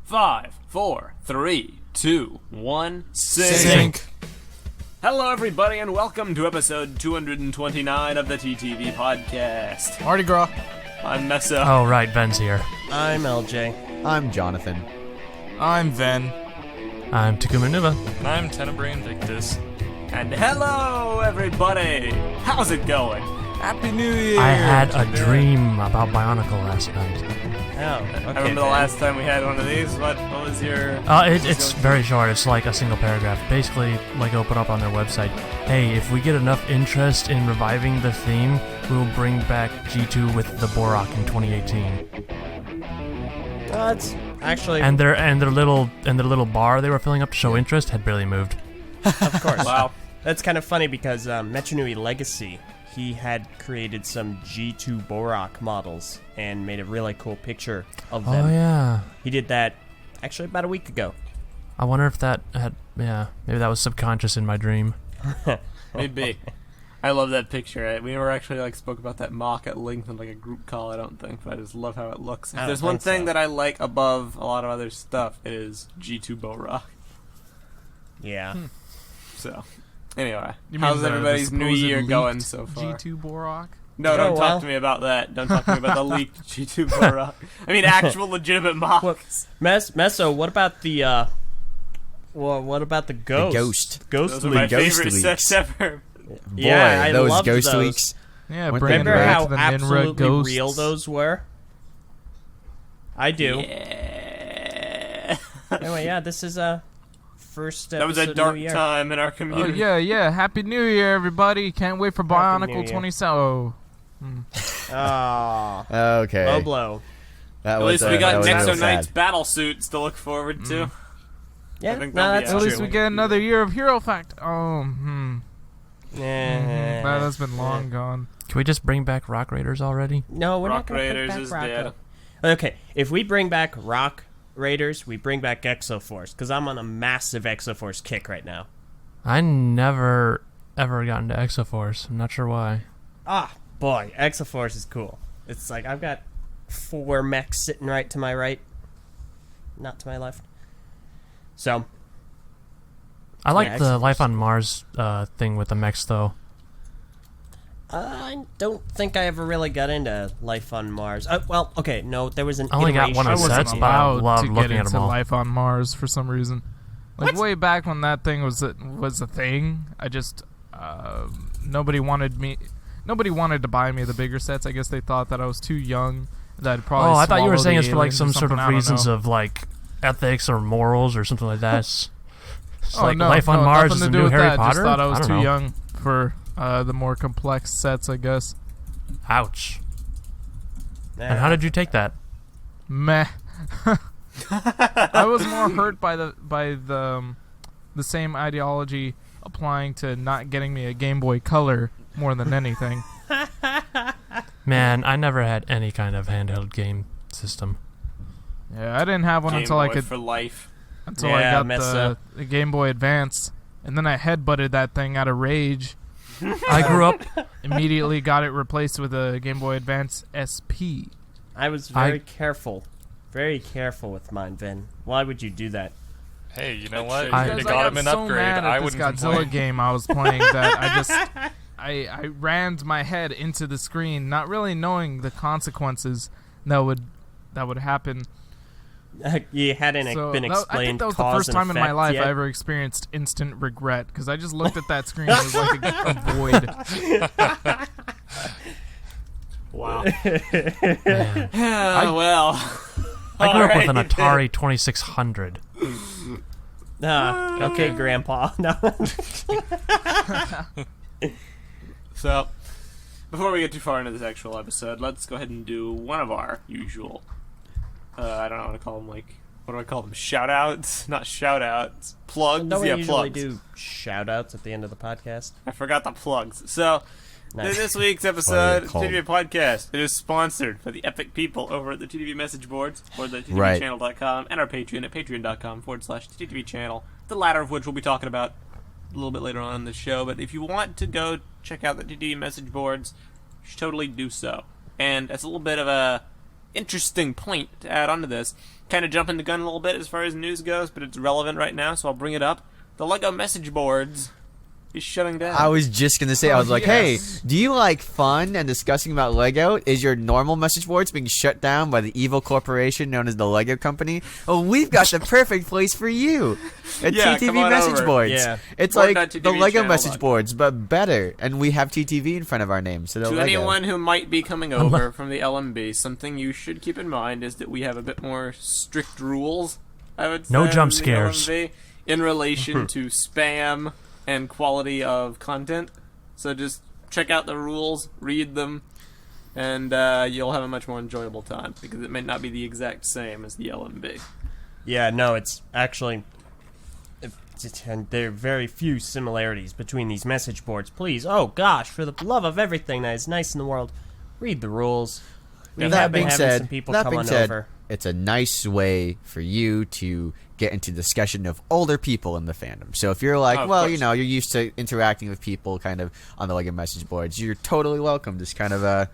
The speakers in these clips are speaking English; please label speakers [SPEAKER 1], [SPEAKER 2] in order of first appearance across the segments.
[SPEAKER 1] 5, 4, 3, 2, 1,
[SPEAKER 2] Sync.
[SPEAKER 1] Hello, everybody, and welcome to episode 229 of the TTV podcast.
[SPEAKER 2] Mardi Gras.
[SPEAKER 1] I'm Meso.
[SPEAKER 3] Oh, right, Ben's here.
[SPEAKER 4] I'm Eljay.
[SPEAKER 5] I'm Jonathan.
[SPEAKER 2] I'm Ven.
[SPEAKER 3] I'm Takuma Nuva.
[SPEAKER 6] I'm Tenebrae Invictus.
[SPEAKER 1] And hello, everybody. How's it going?
[SPEAKER 2] Happy New Year.
[SPEAKER 3] I had a dream about BIONICLE last night.
[SPEAKER 4] Oh, okay.
[SPEAKER 1] I remember the last time we had one of these. What was your...
[SPEAKER 3] It's very short. It's like a single paragraph. Basically, like it'll put up on their website, hey, if we get enough interest in reviving the theme, we'll bring back G2 with the Borak in 2018.
[SPEAKER 4] It's actually...
[SPEAKER 3] And their little bar they were filling up to show interest had barely moved.
[SPEAKER 4] Of course.
[SPEAKER 1] Wow.
[SPEAKER 4] That's kind of funny because Metronui Legacy, he had created some G2 Borak models and made a really cool picture of them.
[SPEAKER 3] Oh, yeah.
[SPEAKER 4] He did that actually about a week ago.
[SPEAKER 3] I wonder if that had... Yeah, maybe that was subconscious in my dream.
[SPEAKER 1] Maybe. I love that picture. We never actually spoke about that mock at length in a group call, I don't think, but I just love how it looks. If there's one thing that I like above a lot of other stuff, it is G2 Borak.
[SPEAKER 4] Yeah.
[SPEAKER 1] So, anyway,
[SPEAKER 2] You
[SPEAKER 1] how's
[SPEAKER 2] mean the
[SPEAKER 1] everybody's new
[SPEAKER 2] supposed
[SPEAKER 1] year
[SPEAKER 2] leaked
[SPEAKER 1] going so far?
[SPEAKER 2] G2 Borak?
[SPEAKER 1] No, don't
[SPEAKER 4] well.
[SPEAKER 1] talk to me about that. Don't talk to me about the leaked G2 Borak. I mean, actual legitimate mocks.
[SPEAKER 4] Meso, what about the, what about the ghost?
[SPEAKER 1] Those are
[SPEAKER 4] leak.
[SPEAKER 1] my
[SPEAKER 5] ghost
[SPEAKER 1] favorite
[SPEAKER 5] leaks.
[SPEAKER 1] sets ever.
[SPEAKER 5] Boy,
[SPEAKER 4] Yeah, I
[SPEAKER 5] those
[SPEAKER 4] loved
[SPEAKER 5] ghost
[SPEAKER 4] those.
[SPEAKER 5] leaks.
[SPEAKER 2] Yeah,
[SPEAKER 5] What-
[SPEAKER 2] bringing
[SPEAKER 4] Remember
[SPEAKER 2] back
[SPEAKER 4] how
[SPEAKER 2] the Minra
[SPEAKER 4] absolutely
[SPEAKER 2] ghosts.
[SPEAKER 4] real those were? I do.
[SPEAKER 1] Yeah.
[SPEAKER 4] Anyway, yeah, this is first episode
[SPEAKER 1] That was a
[SPEAKER 4] of the
[SPEAKER 1] dark
[SPEAKER 4] new year.
[SPEAKER 1] time in our
[SPEAKER 2] Oh,
[SPEAKER 1] community.
[SPEAKER 2] yeah. Happy New Year, everybody. Can't wait for
[SPEAKER 4] Happy New
[SPEAKER 2] BIONICLE
[SPEAKER 4] Year.
[SPEAKER 2] 27. Oh.
[SPEAKER 4] Aw,
[SPEAKER 5] Okay.
[SPEAKER 4] low blow.
[SPEAKER 5] That
[SPEAKER 1] At
[SPEAKER 5] was,
[SPEAKER 1] least we got
[SPEAKER 5] that was real
[SPEAKER 1] Nexo Knight's
[SPEAKER 5] sad.
[SPEAKER 1] battle suits to look forward to.
[SPEAKER 4] Yeah,
[SPEAKER 1] think
[SPEAKER 4] no,
[SPEAKER 1] that'll be
[SPEAKER 4] that's
[SPEAKER 2] At
[SPEAKER 1] true.
[SPEAKER 2] least we get another year of Hero Fact. Oh,
[SPEAKER 4] Yeah.
[SPEAKER 2] That has been long gone.
[SPEAKER 3] Can we just bring back Rock Raiders already?
[SPEAKER 4] No, we're
[SPEAKER 1] Rock
[SPEAKER 4] not going to
[SPEAKER 1] Raiders
[SPEAKER 4] bring
[SPEAKER 1] is
[SPEAKER 4] back
[SPEAKER 1] dead.
[SPEAKER 4] Rock. Okay, if we bring back Rock Raiders, we bring back Exoforce, because I'm on a massive Exoforce kick right now.
[SPEAKER 3] I never, ever got into Exoforce. I'm not sure why.
[SPEAKER 4] Ah, boy, Exoforce is cool. It's like I've got 4 mechs sitting right to my right, not to my left. So,
[SPEAKER 3] I like
[SPEAKER 4] Yeah,
[SPEAKER 3] the
[SPEAKER 4] Exoforce.
[SPEAKER 3] Life on Mars thing with the mechs, though.
[SPEAKER 4] I don't think I ever really got into Life on Mars. Well, okay, no, there was an
[SPEAKER 3] I only got one
[SPEAKER 4] iteration
[SPEAKER 3] of
[SPEAKER 2] I
[SPEAKER 3] the
[SPEAKER 4] of
[SPEAKER 2] wasn't
[SPEAKER 3] sets,
[SPEAKER 4] it.
[SPEAKER 3] but I
[SPEAKER 2] allowed
[SPEAKER 3] love
[SPEAKER 2] to get
[SPEAKER 3] looking at
[SPEAKER 2] into
[SPEAKER 3] them all.
[SPEAKER 2] Life on Mars for some reason. Like way back when that thing was a thing, I just nobody wanted to buy me the bigger sets. I guess they thought that I was too young. That I'd probably.
[SPEAKER 3] Oh, I thought you were
[SPEAKER 2] swallow
[SPEAKER 3] saying
[SPEAKER 2] the
[SPEAKER 3] it's for like
[SPEAKER 2] aliens or
[SPEAKER 3] some sort of
[SPEAKER 2] something, I don't
[SPEAKER 3] reasons
[SPEAKER 2] know.
[SPEAKER 3] of like ethics or morals or something like that. It's
[SPEAKER 2] Oh,
[SPEAKER 3] like
[SPEAKER 2] no,
[SPEAKER 3] Life on
[SPEAKER 2] no,
[SPEAKER 3] Mars
[SPEAKER 2] nothing
[SPEAKER 3] is
[SPEAKER 2] to
[SPEAKER 3] the
[SPEAKER 2] do
[SPEAKER 3] new
[SPEAKER 2] with
[SPEAKER 3] Harry
[SPEAKER 2] that.
[SPEAKER 3] Potter.
[SPEAKER 2] Just thought I was
[SPEAKER 3] don't
[SPEAKER 2] too
[SPEAKER 3] know.
[SPEAKER 2] young for the more complex sets, I guess.
[SPEAKER 3] Ouch.
[SPEAKER 4] Nah.
[SPEAKER 3] And how did you take that?
[SPEAKER 2] Meh. I was more hurt by the same ideology applying to not getting me a Game Boy Color more than anything.
[SPEAKER 3] Man, I never had any kind of handheld game system.
[SPEAKER 2] Yeah, I didn't have one
[SPEAKER 1] Game
[SPEAKER 2] until I
[SPEAKER 1] Boy
[SPEAKER 2] could
[SPEAKER 1] for life.
[SPEAKER 2] until
[SPEAKER 4] Yeah,
[SPEAKER 2] I got
[SPEAKER 4] Meso.
[SPEAKER 2] the Game Boy Advance, and then I headbutted that thing out of rage.
[SPEAKER 3] I grew up.
[SPEAKER 2] Immediately got it replaced with a Game Boy Advance SP.
[SPEAKER 4] I was very careful with mine, Vin. Why would you do that?
[SPEAKER 6] Hey, you know what?
[SPEAKER 3] I-
[SPEAKER 6] If
[SPEAKER 2] Because
[SPEAKER 6] you got him an
[SPEAKER 2] so
[SPEAKER 6] upgrade,
[SPEAKER 2] mad
[SPEAKER 6] I
[SPEAKER 2] at this
[SPEAKER 6] wouldn't
[SPEAKER 2] Godzilla
[SPEAKER 6] complain.
[SPEAKER 2] game I was playing that I rammed my head into the screen, not really knowing the consequences that would happen.
[SPEAKER 4] You hadn't
[SPEAKER 2] So
[SPEAKER 4] been
[SPEAKER 2] I
[SPEAKER 4] explained
[SPEAKER 2] think that was the
[SPEAKER 4] cause
[SPEAKER 2] first
[SPEAKER 4] and
[SPEAKER 2] time in my
[SPEAKER 4] effect
[SPEAKER 2] life
[SPEAKER 4] yet.
[SPEAKER 2] I ever experienced instant regret because I just looked at that screen and it was like a void.
[SPEAKER 1] Wow.
[SPEAKER 3] Man.
[SPEAKER 1] Yeah, well.
[SPEAKER 3] I grew up with an
[SPEAKER 1] Alright.
[SPEAKER 3] Atari 2600.
[SPEAKER 4] Okay, Grandpa. No.
[SPEAKER 1] So, before we get too far into this actual episode, let's go ahead and do one of our usual, I don't know what to call them, what do I call them? Shout-outs? Not shout-outs. Plugs?
[SPEAKER 4] Don't we
[SPEAKER 1] Yeah,
[SPEAKER 4] usually
[SPEAKER 1] plugs.
[SPEAKER 4] do shout-outs at the end of the podcast?
[SPEAKER 1] I forgot the plugs. So,
[SPEAKER 4] Nice.
[SPEAKER 1] this week's
[SPEAKER 5] What
[SPEAKER 1] episode
[SPEAKER 5] are
[SPEAKER 1] of
[SPEAKER 5] they
[SPEAKER 1] TTV Podcast, it is sponsored by the epic people over at the TTV message boards, or the
[SPEAKER 5] Right.
[SPEAKER 1] TTVchannel.com, and our Patreon at patreon.com/TTV channel, the latter of which we'll be talking about a little bit later on in the show. But if you want to go check out the TTV message boards, you should totally do so. And as a little bit of a interesting point to add onto this. Kind of jumping the gun a little bit as far as news goes, but it's relevant right now, so I'll bring it up. The LEGO message boards is shutting down.
[SPEAKER 5] I was just gonna say, I was like,
[SPEAKER 2] yes.
[SPEAKER 5] hey, do you like fun and discussing about Lego? Is your normal message boards being shut down by the evil corporation known as the Lego Company? Well, we've got the perfect place for you. At
[SPEAKER 1] Yeah, come
[SPEAKER 5] TTV
[SPEAKER 1] on
[SPEAKER 5] message
[SPEAKER 1] over.
[SPEAKER 5] boards.
[SPEAKER 4] Yeah.
[SPEAKER 5] It's
[SPEAKER 1] More
[SPEAKER 5] like
[SPEAKER 1] about
[SPEAKER 5] the
[SPEAKER 1] TTV
[SPEAKER 5] Lego
[SPEAKER 1] channel,
[SPEAKER 5] message
[SPEAKER 1] but-
[SPEAKER 5] boards, but better. And we have TTV in front of our name, so the
[SPEAKER 1] To
[SPEAKER 5] Lego.
[SPEAKER 1] anyone who might be coming over from the LMB, something you should keep in mind is that we have a bit more strict rules, I would say.
[SPEAKER 3] No jump
[SPEAKER 1] in the
[SPEAKER 3] scares.
[SPEAKER 1] LMB, in relation to spam and quality of content. So just check out the rules, read them, and you'll have a much more enjoyable time, because it may not be the exact same as the LMB.
[SPEAKER 4] Yeah, no, it's actually... there are very few similarities between these message boards. Please, oh gosh, for the love of everything that is nice in the world, read the rules. We
[SPEAKER 5] That
[SPEAKER 4] have been
[SPEAKER 5] being
[SPEAKER 4] having
[SPEAKER 5] said,
[SPEAKER 4] some people come on over.
[SPEAKER 5] it's a nice way for you to get into discussion of older people in the fandom. So if you're like,
[SPEAKER 1] Oh, of
[SPEAKER 5] well,
[SPEAKER 1] course.
[SPEAKER 5] you know, you're used to interacting with people kind of on the Lego message boards, you're totally welcome. Just kind of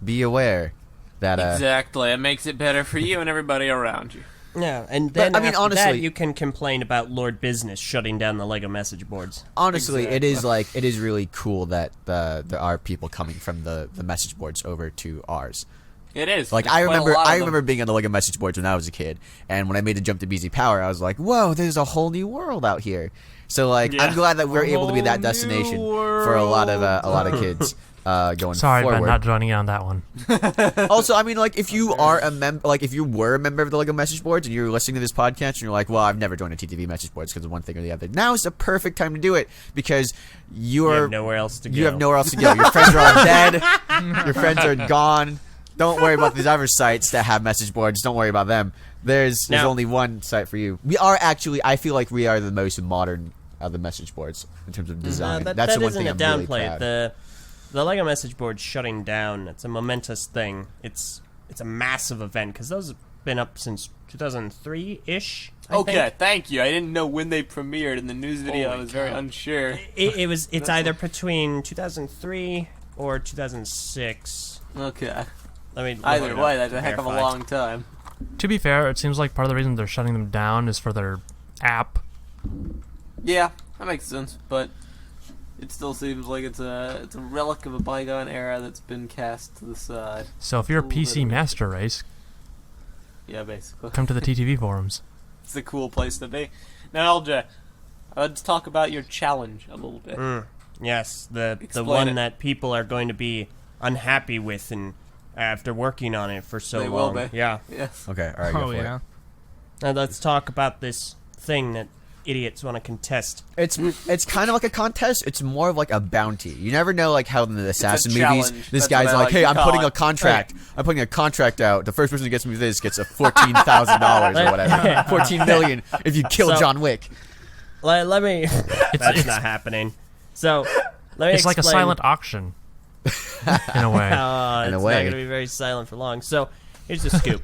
[SPEAKER 5] be aware that
[SPEAKER 1] Exactly. It makes it better for you and everybody around you.
[SPEAKER 4] Yeah, and
[SPEAKER 5] But,
[SPEAKER 4] then
[SPEAKER 5] I mean,
[SPEAKER 4] after
[SPEAKER 5] honestly-
[SPEAKER 4] that, you can complain about Lord Business shutting down the Lego message boards.
[SPEAKER 5] honestly, it is like it is really cool that there are people coming from the message boards over to ours.
[SPEAKER 1] It is.
[SPEAKER 5] Like
[SPEAKER 1] There's
[SPEAKER 5] I
[SPEAKER 1] quite a
[SPEAKER 5] remember,
[SPEAKER 1] lot of
[SPEAKER 5] I
[SPEAKER 1] them.
[SPEAKER 5] remember being on the Lego message boards when I was a kid, and when I made the jump to BZ Power, I was like, "Whoa, there's a whole new world out here." So like,
[SPEAKER 1] Yeah.
[SPEAKER 5] I'm glad that we're able to be
[SPEAKER 2] Whole
[SPEAKER 5] that
[SPEAKER 2] new
[SPEAKER 5] destination for a lot of kids going
[SPEAKER 3] Sorry,
[SPEAKER 5] forward.
[SPEAKER 3] but not joining in on that one.
[SPEAKER 5] Also, I mean, like if you are a member, like if you were a member of the Lego message boards and you're listening to this podcast and you're like, "Well, I've never joined a TTV message boards because of one thing or the other," now is the perfect time to do it because
[SPEAKER 4] You
[SPEAKER 5] you're
[SPEAKER 4] have nowhere else to go.
[SPEAKER 5] you have nowhere else to go. Your friends are all dead. Your friends are gone. Don't worry about these other sites that have message boards. Don't worry about them. There's
[SPEAKER 4] Now-
[SPEAKER 5] only one site for you. We are actually, I feel like we are the most modern of the message boards in terms of design.
[SPEAKER 4] that,
[SPEAKER 5] That's
[SPEAKER 4] that
[SPEAKER 5] the one
[SPEAKER 4] isn't
[SPEAKER 5] thing
[SPEAKER 4] a
[SPEAKER 5] I'm really
[SPEAKER 4] downplay.
[SPEAKER 5] proud.
[SPEAKER 4] The Lego message board shutting down. It's a momentous thing. It's a massive event because those have been up since 2003-ish.
[SPEAKER 1] Okay, thank you. I didn't know when they premiered in the news video.
[SPEAKER 4] Holy
[SPEAKER 1] I was very unsure.
[SPEAKER 4] It's either between 2003 or 2006.
[SPEAKER 1] Okay.
[SPEAKER 4] Let me look
[SPEAKER 1] Either
[SPEAKER 4] it
[SPEAKER 1] way,
[SPEAKER 4] up
[SPEAKER 1] that's a
[SPEAKER 4] to
[SPEAKER 1] heck of a
[SPEAKER 4] verify.
[SPEAKER 1] long time.
[SPEAKER 3] To be fair, it seems like part of the reason they're shutting them down is for their app.
[SPEAKER 1] Yeah, that makes sense, but it still seems like it's a relic of a bygone era that's been cast to the side.
[SPEAKER 3] So if you're a
[SPEAKER 1] Ooh,
[SPEAKER 3] PC
[SPEAKER 1] really?
[SPEAKER 3] master race,
[SPEAKER 1] Yeah, basically.
[SPEAKER 3] come to the TTV forums.
[SPEAKER 1] It's a cool place to be. Now, Eljay, let's talk about your challenge a little bit.
[SPEAKER 4] Yes, the
[SPEAKER 1] Explain
[SPEAKER 4] one
[SPEAKER 1] it.
[SPEAKER 4] that people are going to be unhappy with, and after working on it for so
[SPEAKER 1] They will
[SPEAKER 4] long.
[SPEAKER 1] be.
[SPEAKER 4] Yeah.
[SPEAKER 1] Yes.
[SPEAKER 5] Okay, all right, go
[SPEAKER 2] Oh
[SPEAKER 5] for
[SPEAKER 2] yeah.
[SPEAKER 5] it.
[SPEAKER 4] Now let's talk about this thing that idiots want to contest.
[SPEAKER 5] It's kind of like a contest. It's more of like a bounty. You never know, like how in the assassin movies,
[SPEAKER 1] challenge.
[SPEAKER 5] this
[SPEAKER 1] That's
[SPEAKER 5] guy's
[SPEAKER 1] what I
[SPEAKER 5] like,
[SPEAKER 1] like
[SPEAKER 5] "Hey,
[SPEAKER 1] to
[SPEAKER 5] I'm
[SPEAKER 1] call
[SPEAKER 5] putting
[SPEAKER 1] it."
[SPEAKER 5] a contract. I'm putting a contract out. The first person who gets me this gets a $14,000 or whatever, 14 million if you kill
[SPEAKER 4] So-
[SPEAKER 5] John Wick."
[SPEAKER 4] Let me. That's
[SPEAKER 3] it's-
[SPEAKER 4] not happening. So let me.
[SPEAKER 3] It's like a
[SPEAKER 4] explain-
[SPEAKER 3] silent auction, in a way.
[SPEAKER 5] In a
[SPEAKER 4] it's
[SPEAKER 5] way.
[SPEAKER 4] not going to be very silent for long. So here's the scoop.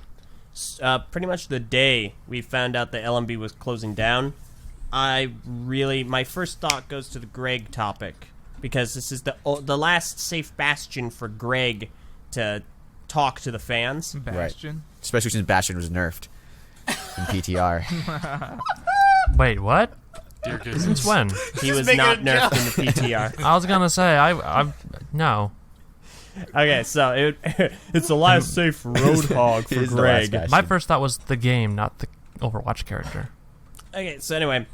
[SPEAKER 4] Pretty much the day we found out the LMB was closing down, my first thought goes to the Greg topic because this is the last safe bastion for Greg to talk to the fans.
[SPEAKER 2] Bastion.
[SPEAKER 5] Especially since Bastion was nerfed in PTR.
[SPEAKER 3] Wait, what?
[SPEAKER 6] Dear goodness.
[SPEAKER 3] Since when?
[SPEAKER 4] He was
[SPEAKER 1] making
[SPEAKER 4] not
[SPEAKER 1] a
[SPEAKER 4] nerfed in the PTR.
[SPEAKER 3] I was gonna say, no.
[SPEAKER 4] Okay, so it's the last safe roadhog for
[SPEAKER 5] It is the last
[SPEAKER 4] Greg.
[SPEAKER 5] Bastion.
[SPEAKER 3] My first thought was the game, not the Overwatch character.
[SPEAKER 4] Okay, so anyway,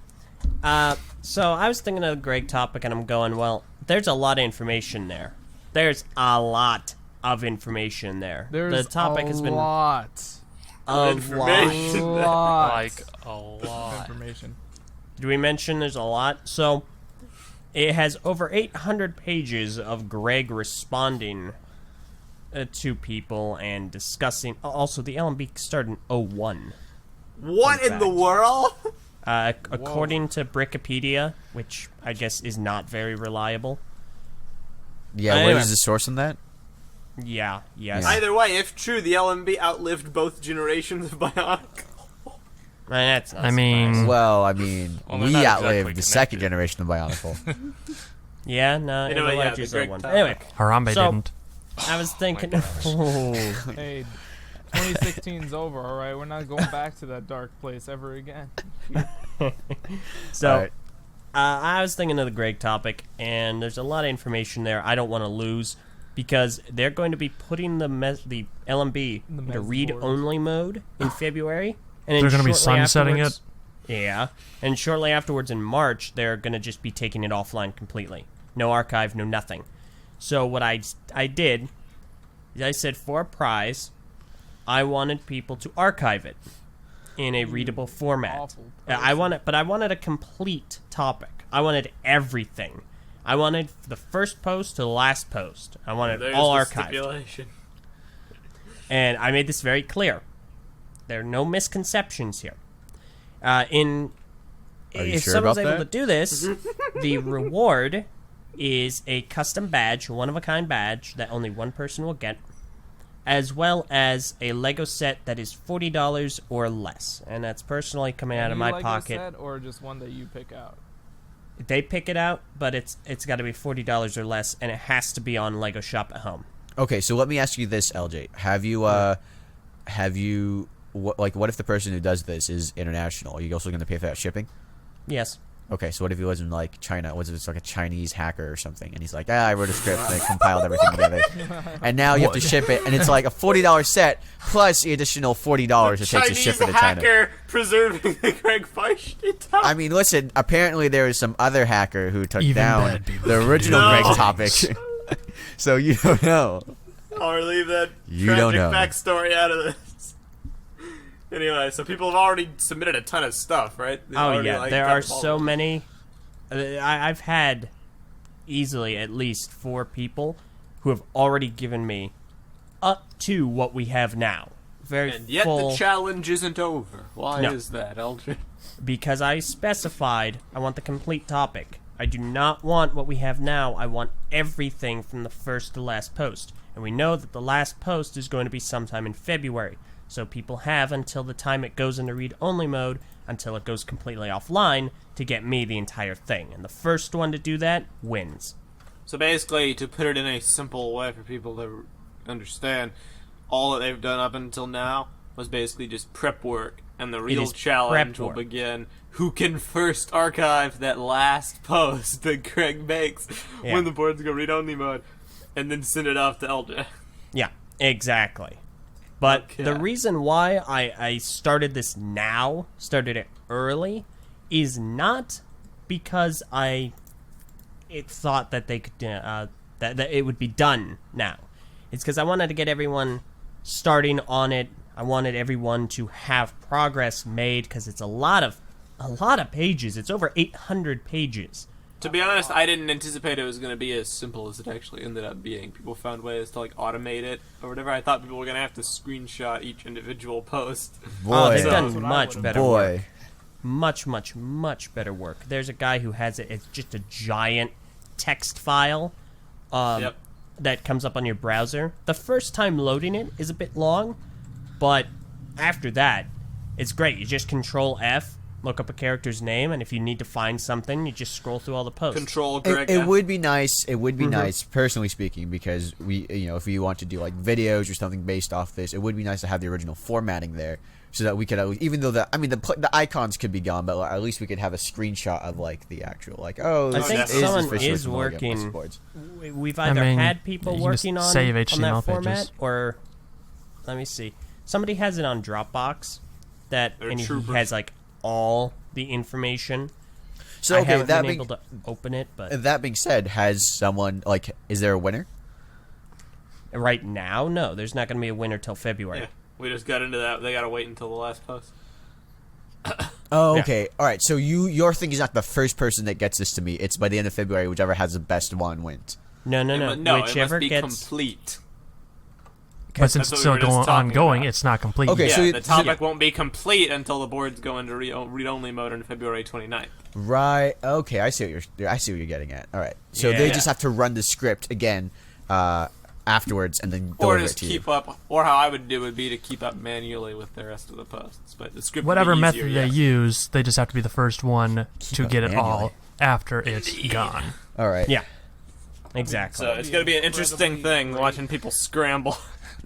[SPEAKER 4] so I was thinking of the Greg topic, and I'm going, well, there's a lot of information there. There's a lot of information there.
[SPEAKER 2] There's
[SPEAKER 4] the topic
[SPEAKER 2] a
[SPEAKER 4] has been
[SPEAKER 2] lot
[SPEAKER 4] of
[SPEAKER 1] information.
[SPEAKER 2] a
[SPEAKER 4] lot.
[SPEAKER 2] lot
[SPEAKER 6] Like a
[SPEAKER 2] of
[SPEAKER 6] lot.
[SPEAKER 2] information.
[SPEAKER 4] Do we mention there's a lot? So it has over 800 pages of Greg responding to people and discussing. Also, the LMB started in 01.
[SPEAKER 1] What
[SPEAKER 4] Fun
[SPEAKER 1] in the
[SPEAKER 4] fact.
[SPEAKER 1] world?
[SPEAKER 4] According to Wikipedia, which I guess is not very reliable.
[SPEAKER 5] Yeah,
[SPEAKER 4] Anyway.
[SPEAKER 5] what is the source on that?
[SPEAKER 4] Yeah, yes.
[SPEAKER 5] Yeah.
[SPEAKER 1] Either way, if true, the LMB outlived both generations of Bionic.
[SPEAKER 4] That's not
[SPEAKER 3] I mean,
[SPEAKER 4] surprising.
[SPEAKER 5] Well, I mean,
[SPEAKER 6] Well, they're
[SPEAKER 5] we
[SPEAKER 6] not
[SPEAKER 5] outlived
[SPEAKER 6] exactly
[SPEAKER 5] the second
[SPEAKER 6] connected.
[SPEAKER 5] generation of Bionicle.
[SPEAKER 4] Yeah, no,
[SPEAKER 1] Anyway,
[SPEAKER 4] Overwatch
[SPEAKER 1] yeah,
[SPEAKER 4] is
[SPEAKER 1] the Greg
[SPEAKER 4] one.
[SPEAKER 1] topic.
[SPEAKER 4] Anyway,
[SPEAKER 3] Harambe
[SPEAKER 4] So-
[SPEAKER 3] didn't.
[SPEAKER 4] I was thinking.
[SPEAKER 6] gosh.
[SPEAKER 4] Oh.
[SPEAKER 2] Hey, 2016's over, all right? We're not going back to that dark place ever again.
[SPEAKER 4] So,
[SPEAKER 5] All right.
[SPEAKER 4] I was thinking of the Greg topic, and there's a lot of information there I don't want to lose because they're going to be putting the LMB
[SPEAKER 2] The
[SPEAKER 4] into
[SPEAKER 2] Mes
[SPEAKER 4] read-only mode in February. And
[SPEAKER 3] They're
[SPEAKER 4] then
[SPEAKER 3] going to be
[SPEAKER 4] shortly
[SPEAKER 3] sunsetting
[SPEAKER 4] afterwards-
[SPEAKER 3] it?
[SPEAKER 4] Yeah, and shortly afterwards in March, they're going to just be taking it offline completely. No archive, no nothing. So what I did is I said for a prize, I wanted people to archive it in a readable format.
[SPEAKER 2] Awful
[SPEAKER 4] I wanted a complete topic. I wanted everything. I wanted the first post to the last post. I wanted
[SPEAKER 1] There's
[SPEAKER 4] all
[SPEAKER 1] the
[SPEAKER 4] archived.
[SPEAKER 1] stipulation.
[SPEAKER 4] And I made this very clear. There are no misconceptions here.
[SPEAKER 5] Are you
[SPEAKER 4] If
[SPEAKER 5] sure
[SPEAKER 4] someone's
[SPEAKER 5] about
[SPEAKER 4] able
[SPEAKER 5] that?
[SPEAKER 4] to do this, the reward is a custom badge, one-of-a-kind badge that only one person will get, as well as a Lego set that is $40 or less. And that's personally coming out of my
[SPEAKER 2] Lego
[SPEAKER 4] pocket.
[SPEAKER 2] set or just one that you pick out?
[SPEAKER 4] They pick it out, but it's got to be $40 or less, and it has to be on Lego Shop at Home.
[SPEAKER 5] Okay, so let me ask you this, LJ. Have you what if the person who does this is international? Are you also going to pay for that shipping?
[SPEAKER 4] Yes.
[SPEAKER 5] Okay, so what if he was in like China? Was it like a Chinese hacker or something? And he's like, I wrote a script and I compiled everything together. And now you have to ship it, and it's like a $40 set plus the additional $40 it takes to ship it to China.
[SPEAKER 1] hacker preserving the Greg Feisch
[SPEAKER 5] I mean, listen, apparently there was some other hacker who took
[SPEAKER 3] Even
[SPEAKER 5] down
[SPEAKER 3] bad people
[SPEAKER 5] the original
[SPEAKER 1] No.
[SPEAKER 5] Greg topic. So you don't know.
[SPEAKER 1] I'll relieve that
[SPEAKER 5] You
[SPEAKER 1] tragic
[SPEAKER 5] don't know.
[SPEAKER 1] backstory out of this. Anyway, so people have already submitted a ton of stuff, right? They've
[SPEAKER 4] Oh,
[SPEAKER 1] already,
[SPEAKER 4] yeah.
[SPEAKER 1] like,
[SPEAKER 4] There
[SPEAKER 1] got
[SPEAKER 4] are
[SPEAKER 1] all
[SPEAKER 4] so
[SPEAKER 1] of them.
[SPEAKER 4] many. I've had easily at least 4 people who have already given me up to what we have now. Very
[SPEAKER 1] And yet
[SPEAKER 4] full.
[SPEAKER 1] the challenge isn't over. Why
[SPEAKER 4] No.
[SPEAKER 1] is that, Eljay?
[SPEAKER 4] Because I specified I want the complete topic. I do not want what we have now. I want everything from the first to last post. And we know that the last post is going to be sometime in February. So people have until the time it goes into read-only mode, until it goes completely offline, to get me the entire thing. And the first one to do that wins.
[SPEAKER 1] So basically, to put it in a simple way for people to understand, all that they've done up until now was basically just prep work, and the real
[SPEAKER 4] is
[SPEAKER 1] challenge
[SPEAKER 4] prep
[SPEAKER 1] will
[SPEAKER 4] work.
[SPEAKER 1] begin. Who can first archive that last post that Greg makes
[SPEAKER 4] Yeah.
[SPEAKER 1] when the boards go read-only mode, and then send it off to Eljay?
[SPEAKER 4] Yeah, exactly. But
[SPEAKER 1] Okay.
[SPEAKER 4] the reason why I started this now, started it early, is not because I thought that they could that it would be done now. It's because I wanted to get everyone starting on it. I wanted everyone to have progress made because it's a lot of pages. It's over 800 pages.
[SPEAKER 1] To be honest, I didn't anticipate it was going to be as simple as it actually ended up being. People found ways to like automate it or whatever. I thought people were going to have to screenshot each individual post.
[SPEAKER 4] Oh, they've
[SPEAKER 5] Boy,
[SPEAKER 4] done
[SPEAKER 2] That's what I
[SPEAKER 4] much
[SPEAKER 2] would've
[SPEAKER 4] better work.
[SPEAKER 5] boy.
[SPEAKER 4] Much, much, much better work. There's a guy who has it. It's just a giant text file
[SPEAKER 1] Yep.
[SPEAKER 4] that comes up on your browser. The first time loading it is a bit long, but after that, it's great. You just Control F, look up a character's name, and if you need to find something, you just scroll through all the posts.
[SPEAKER 1] Control Greg.
[SPEAKER 5] It would be nice. It would be nice, personally speaking, because if we want to do like videos or something based off this, it would be nice to have the original formatting there, so that we could, even though the icons could be gone, but at least we could have a screenshot of like the actual like
[SPEAKER 4] I think
[SPEAKER 1] that's-
[SPEAKER 4] someone
[SPEAKER 5] officially
[SPEAKER 4] is
[SPEAKER 5] from the Lego
[SPEAKER 4] working.
[SPEAKER 5] message boards.
[SPEAKER 4] We've either
[SPEAKER 3] mean,
[SPEAKER 4] had people
[SPEAKER 3] you can just
[SPEAKER 4] working on
[SPEAKER 3] save
[SPEAKER 4] that
[SPEAKER 3] HTML
[SPEAKER 4] format,
[SPEAKER 3] pages.
[SPEAKER 4] or let me see. Somebody has it on Dropbox that,
[SPEAKER 1] They're
[SPEAKER 4] and he
[SPEAKER 1] troopers.
[SPEAKER 4] has like all the information.
[SPEAKER 5] So
[SPEAKER 4] I
[SPEAKER 5] okay,
[SPEAKER 4] haven't
[SPEAKER 5] that
[SPEAKER 4] been
[SPEAKER 5] being
[SPEAKER 4] able to open it, but
[SPEAKER 5] that being said, has someone like is there a winner?
[SPEAKER 4] right now, no. There's not going to be a winner till February.
[SPEAKER 1] Yeah, we just got into that. They got to wait until the last post.
[SPEAKER 5] Oh,
[SPEAKER 4] Yeah.
[SPEAKER 5] okay. All right. So your thing is not the first person that gets this to me. It's by the end of February, whichever has the best one wins.
[SPEAKER 4] No.
[SPEAKER 1] No,
[SPEAKER 4] Whichever
[SPEAKER 1] it must be
[SPEAKER 4] gets
[SPEAKER 1] complete.
[SPEAKER 3] But since
[SPEAKER 1] That's
[SPEAKER 3] it's
[SPEAKER 1] what
[SPEAKER 3] still
[SPEAKER 1] we were just
[SPEAKER 3] going
[SPEAKER 1] talking
[SPEAKER 3] ongoing,
[SPEAKER 1] about.
[SPEAKER 3] it's not complete.
[SPEAKER 5] Okay,
[SPEAKER 3] yet.
[SPEAKER 1] Yeah,
[SPEAKER 5] so
[SPEAKER 1] the topic won't be complete until the boards go into read-only mode on February 29th.
[SPEAKER 5] Right. Okay. I see what you're getting at. All right. So
[SPEAKER 1] Yeah.
[SPEAKER 5] they just have to run the script again afterwards and then
[SPEAKER 1] Or
[SPEAKER 5] deliver it
[SPEAKER 1] just
[SPEAKER 5] to you.
[SPEAKER 1] keep up, or how I would do would be to keep up manually with the rest of the posts. But the script would
[SPEAKER 3] Whatever
[SPEAKER 1] be
[SPEAKER 3] method
[SPEAKER 1] easier,
[SPEAKER 3] they
[SPEAKER 1] yes.
[SPEAKER 3] use, they just have to be the first one to
[SPEAKER 5] up
[SPEAKER 3] get it all
[SPEAKER 5] manually.
[SPEAKER 3] after it's gone.
[SPEAKER 5] All right.
[SPEAKER 4] Yeah, exactly.
[SPEAKER 1] So it's going to be an interesting thing watching people scramble.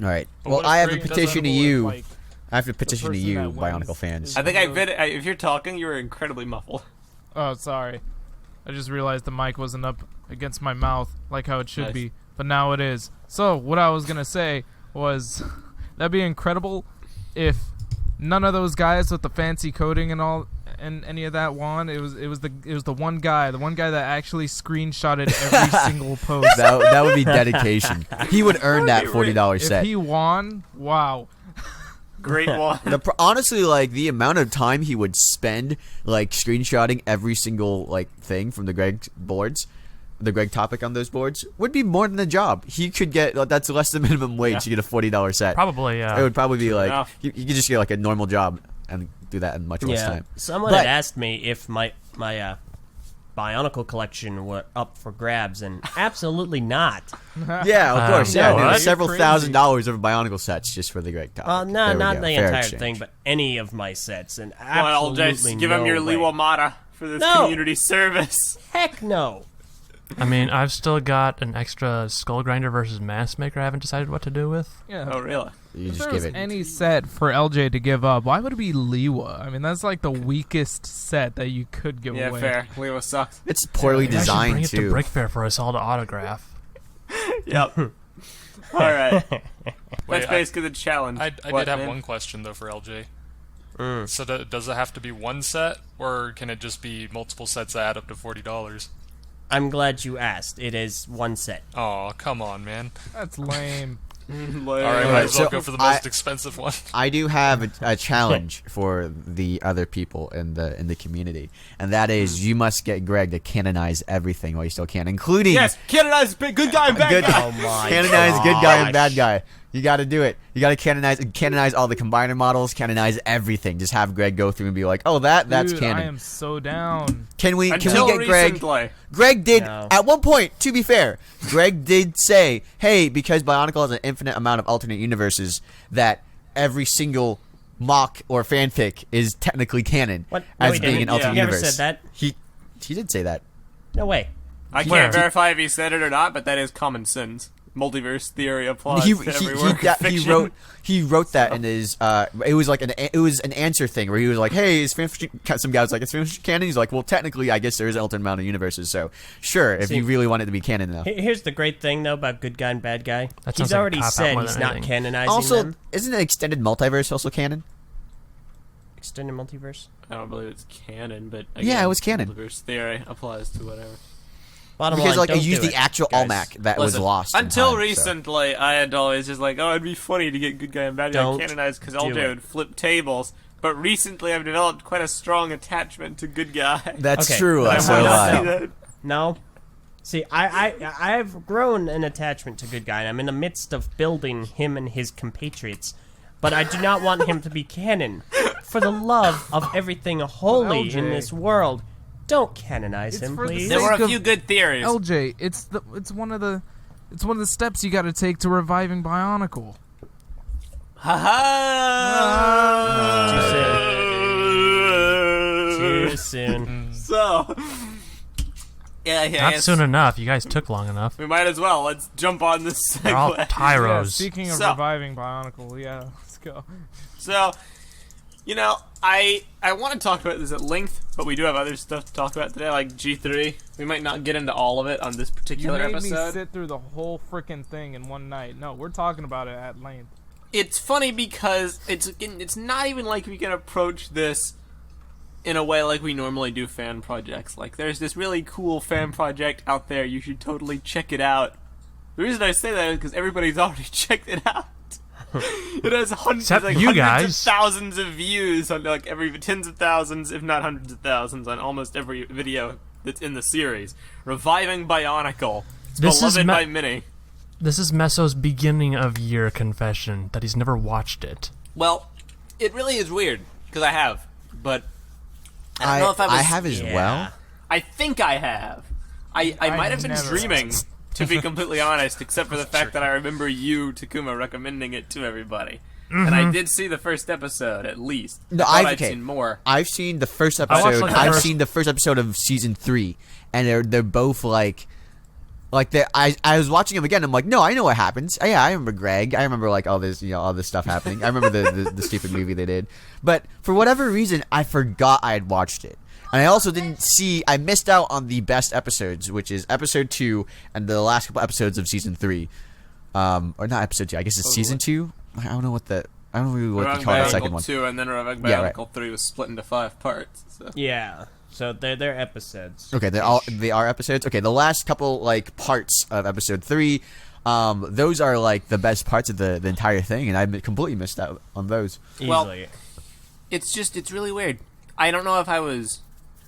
[SPEAKER 5] All right.
[SPEAKER 6] But
[SPEAKER 5] Well,
[SPEAKER 6] what if
[SPEAKER 5] I have a
[SPEAKER 6] Greg doesn't
[SPEAKER 5] petition to
[SPEAKER 2] With,
[SPEAKER 5] you.
[SPEAKER 2] like,
[SPEAKER 5] I have a petition to
[SPEAKER 2] person
[SPEAKER 5] you,
[SPEAKER 2] that wins
[SPEAKER 5] Bionicle fans.
[SPEAKER 2] is-
[SPEAKER 1] I think if you're talking, you're incredibly muffled.
[SPEAKER 2] oh, sorry. I just realized the mic wasn't up against my mouth like how it should
[SPEAKER 1] Nice.
[SPEAKER 2] be, but now it is. So what I was gonna say was that'd be incredible if none of those guys with the fancy coding and all and any of that won. It was the one guy that actually screenshotted every single post.
[SPEAKER 5] That would be dedication. He would earn that $40
[SPEAKER 2] If
[SPEAKER 5] set.
[SPEAKER 2] he won, wow.
[SPEAKER 1] Great one.
[SPEAKER 5] Honestly, like the amount of time he would spend like screenshotting every single like thing from the Greg boards, the Greg topic on those boards would be more than a job. He could get that's less than minimum wage to get a $40 set.
[SPEAKER 3] Probably, yeah.
[SPEAKER 5] It would probably be like
[SPEAKER 1] enough.
[SPEAKER 5] you could just get like a normal job and do that in much less time.
[SPEAKER 4] Someone
[SPEAKER 5] But-
[SPEAKER 4] had asked me if my Bionicle collection were up for grabs, and absolutely not.
[SPEAKER 5] Yeah, of course. Yeah,
[SPEAKER 3] no,
[SPEAKER 5] dude,
[SPEAKER 3] what?
[SPEAKER 5] several
[SPEAKER 2] Crazy.
[SPEAKER 5] $1,000s of Bionicle sets just for the Greg topic.
[SPEAKER 4] No,
[SPEAKER 5] There we
[SPEAKER 4] not
[SPEAKER 5] go.
[SPEAKER 4] the
[SPEAKER 5] Fair
[SPEAKER 4] entire
[SPEAKER 5] exchange.
[SPEAKER 4] thing, but any of my sets, and
[SPEAKER 1] Well, I'll
[SPEAKER 4] absolutely
[SPEAKER 1] just give him
[SPEAKER 4] no
[SPEAKER 1] your
[SPEAKER 4] way.
[SPEAKER 1] Liwa Mata for this
[SPEAKER 4] No.
[SPEAKER 1] community service.
[SPEAKER 4] Heck no.
[SPEAKER 3] I mean, I've still got an extra Skull Grinder versus Mass Maker I haven't decided what to do with.
[SPEAKER 2] Yeah.
[SPEAKER 1] Oh, really?
[SPEAKER 5] You
[SPEAKER 2] If
[SPEAKER 5] just
[SPEAKER 2] there
[SPEAKER 5] give
[SPEAKER 2] was
[SPEAKER 5] it.
[SPEAKER 2] any set for LJ to give up, why would it be Liwa? I mean, that's like the weakest set that you could give
[SPEAKER 1] Yeah,
[SPEAKER 2] away.
[SPEAKER 1] fair. Liwa sucks.
[SPEAKER 5] It's poorly
[SPEAKER 3] Maybe I should
[SPEAKER 5] designed
[SPEAKER 3] bring it to
[SPEAKER 5] too.
[SPEAKER 3] Brick Fair for us all to autograph.
[SPEAKER 1] Yep. All right.
[SPEAKER 6] Wait,
[SPEAKER 1] That's basically the challenge.
[SPEAKER 6] I
[SPEAKER 1] What,
[SPEAKER 6] did have
[SPEAKER 1] man?
[SPEAKER 6] one question though for LJ.
[SPEAKER 4] Mm.
[SPEAKER 6] So does it have to be one set, or can it just be multiple sets that add up to $40?
[SPEAKER 4] I'm glad you asked. It is one set.
[SPEAKER 6] Oh, come on, man!
[SPEAKER 2] That's lame.
[SPEAKER 6] All right, might as well
[SPEAKER 5] so
[SPEAKER 6] go for the
[SPEAKER 5] I-
[SPEAKER 6] most expensive one.
[SPEAKER 5] I do have a challenge for the other people in the community, and that is you must get Greg to canonize everything while you still can, including
[SPEAKER 1] Yes, canonize good guy and bad
[SPEAKER 5] good,
[SPEAKER 1] guy.
[SPEAKER 4] Oh my
[SPEAKER 5] canonize good guy and bad
[SPEAKER 4] gosh.
[SPEAKER 5] guy. You got to do it. You got to canonize all the combiner models, canonize everything. Just have Greg go through and be like, "Oh, that's
[SPEAKER 2] Dude,
[SPEAKER 5] canon."
[SPEAKER 2] I am so down.
[SPEAKER 5] Can we
[SPEAKER 1] Until
[SPEAKER 5] get Greg?
[SPEAKER 1] recently.
[SPEAKER 5] Greg did
[SPEAKER 4] No.
[SPEAKER 5] at one point. To be fair, Greg did say, "Hey, because Bionicle has an infinite amount of alternate universes, that every single mock or fanfic is technically canon
[SPEAKER 4] What? No,
[SPEAKER 5] as
[SPEAKER 4] he
[SPEAKER 5] being
[SPEAKER 4] didn't.
[SPEAKER 5] an alternate
[SPEAKER 4] He never
[SPEAKER 5] universe."
[SPEAKER 4] said that.
[SPEAKER 5] He did say that.
[SPEAKER 4] No way.
[SPEAKER 1] I can't
[SPEAKER 3] Where?
[SPEAKER 1] verify if he said it or not, but that is common sense. Multiverse theory applies
[SPEAKER 5] He,
[SPEAKER 1] to
[SPEAKER 5] he,
[SPEAKER 1] every
[SPEAKER 5] he,
[SPEAKER 1] work of
[SPEAKER 5] that- he
[SPEAKER 1] fiction.
[SPEAKER 5] wrote that in his it was like an answer thing where he was like, hey, is fanfiction, some guy was like, is fanfiction canon? He's like, well, technically I guess there is an alternate amount of universes, so sure, if
[SPEAKER 4] See-
[SPEAKER 5] you really want it to be canon enough.
[SPEAKER 4] Here's the great thing, though, about good guy and bad guy.
[SPEAKER 3] That
[SPEAKER 4] He's
[SPEAKER 3] sounds like a
[SPEAKER 4] already
[SPEAKER 3] cop-out
[SPEAKER 4] said
[SPEAKER 3] more
[SPEAKER 4] he's
[SPEAKER 3] than
[SPEAKER 4] not
[SPEAKER 3] anything.
[SPEAKER 4] canonizing
[SPEAKER 5] Also,
[SPEAKER 4] them.
[SPEAKER 5] isn't an extended multiverse also canon?
[SPEAKER 4] Extended multiverse.
[SPEAKER 1] I don't believe it's canon, but
[SPEAKER 5] Yeah,
[SPEAKER 1] again,
[SPEAKER 5] it was canon.
[SPEAKER 1] Multiverse theory applies to whatever.
[SPEAKER 4] Bottom
[SPEAKER 5] Because
[SPEAKER 4] line,
[SPEAKER 5] like I
[SPEAKER 4] don't
[SPEAKER 5] used
[SPEAKER 4] do
[SPEAKER 5] the
[SPEAKER 4] it,
[SPEAKER 5] actual
[SPEAKER 4] guys.
[SPEAKER 5] Almac that was
[SPEAKER 1] Listen,
[SPEAKER 5] lost in
[SPEAKER 1] until
[SPEAKER 5] time, so.
[SPEAKER 1] recently, I had always just like, oh, it'd be funny to get good guy and bad guy
[SPEAKER 4] Don't
[SPEAKER 1] canonized because
[SPEAKER 4] do
[SPEAKER 1] LJ
[SPEAKER 4] it.
[SPEAKER 1] would flip tables. But recently, I've developed quite a strong attachment to good guy.
[SPEAKER 5] That's
[SPEAKER 4] Okay,
[SPEAKER 5] true.
[SPEAKER 4] but
[SPEAKER 5] I
[SPEAKER 4] I
[SPEAKER 5] so
[SPEAKER 4] will
[SPEAKER 5] do
[SPEAKER 4] not
[SPEAKER 5] I.
[SPEAKER 4] say that. No. See, I've grown an attachment to good guy, and I'm in the midst of building him and his compatriots. But I do not want him to be canon. For the love of everything holy in
[SPEAKER 2] LJ.
[SPEAKER 4] this world, don't canonize
[SPEAKER 2] It's
[SPEAKER 4] him,
[SPEAKER 2] for the
[SPEAKER 4] please.
[SPEAKER 1] There were
[SPEAKER 2] Think
[SPEAKER 1] a
[SPEAKER 2] of
[SPEAKER 1] few good theories.
[SPEAKER 2] LJ, it's one of the steps you got to take to reviving Bionicle.
[SPEAKER 1] Ha ha!
[SPEAKER 4] Too soon.
[SPEAKER 1] So, yeah,
[SPEAKER 3] Not
[SPEAKER 1] it's-
[SPEAKER 3] soon enough. You guys took long enough.
[SPEAKER 1] We might as well. Let's jump on this
[SPEAKER 3] They're all
[SPEAKER 1] segue.
[SPEAKER 2] Yeah,
[SPEAKER 3] tyros.
[SPEAKER 2] speaking of
[SPEAKER 1] So-
[SPEAKER 2] reviving Bionicle, yeah, let's go.
[SPEAKER 1] So, you know, I want to talk about this at length, but we do have other stuff to talk about today, like G3. We might not get into all of it on this
[SPEAKER 2] You
[SPEAKER 1] particular
[SPEAKER 2] made me
[SPEAKER 1] episode.
[SPEAKER 2] sit through the whole freaking thing in one night. No, we're talking about it at length.
[SPEAKER 1] It's funny because it's not even like we can approach this in a way like we normally do fan projects. Like, there's this really cool fan project out there. You should totally check it out. The reason I say that is because everybody's already checked it out. It has
[SPEAKER 3] Except you
[SPEAKER 1] hundreds
[SPEAKER 3] guys.
[SPEAKER 1] of thousands of views on like every tens of thousands, if not hundreds of thousands, on almost every video that's in the series. Reviving Bionicle. It's
[SPEAKER 3] This is
[SPEAKER 1] beloved
[SPEAKER 3] ma-
[SPEAKER 1] by many.
[SPEAKER 3] This is Meso's beginning of year confession that he's never watched it.
[SPEAKER 1] Well, it really is weird because I have, but I don't know if I was.
[SPEAKER 5] have as well.
[SPEAKER 1] I think I have. I might have been
[SPEAKER 2] never
[SPEAKER 1] dreaming, to be completely honest, except for the fact that I remember you, Takuma, recommending it to everybody. And I did see the first episode, at least.
[SPEAKER 5] No,
[SPEAKER 1] I thought
[SPEAKER 5] I've-
[SPEAKER 1] I'd
[SPEAKER 5] okay.
[SPEAKER 1] seen more.
[SPEAKER 5] I've seen the first
[SPEAKER 3] watched,
[SPEAKER 5] episode.
[SPEAKER 3] like, the
[SPEAKER 5] I've
[SPEAKER 3] first-
[SPEAKER 5] seen the first episode of season 3, and they're both like Like I was watching him again. I'm like, no, I know what happens. Yeah, I remember Greg. I remember like all this stuff happening. I remember the stupid movie they did. But for whatever reason, I forgot I had watched it, and I also didn't see. I missed out on the best episodes, which is episode 2 and the last couple episodes of season 3, or not episode 2. I guess it's season 2. I don't know what the. I don't really what you call the second one.
[SPEAKER 1] 2 and then Bionicle 3 was split into 5 parts. So.
[SPEAKER 4] Yeah. So they're episodes.
[SPEAKER 5] Okay, they are episodes. Okay, the last couple like parts of episode 3, those are like the best parts of the entire thing, and I completely missed out on those.
[SPEAKER 4] Easily.
[SPEAKER 1] Well, it's really weird. I don't know if I was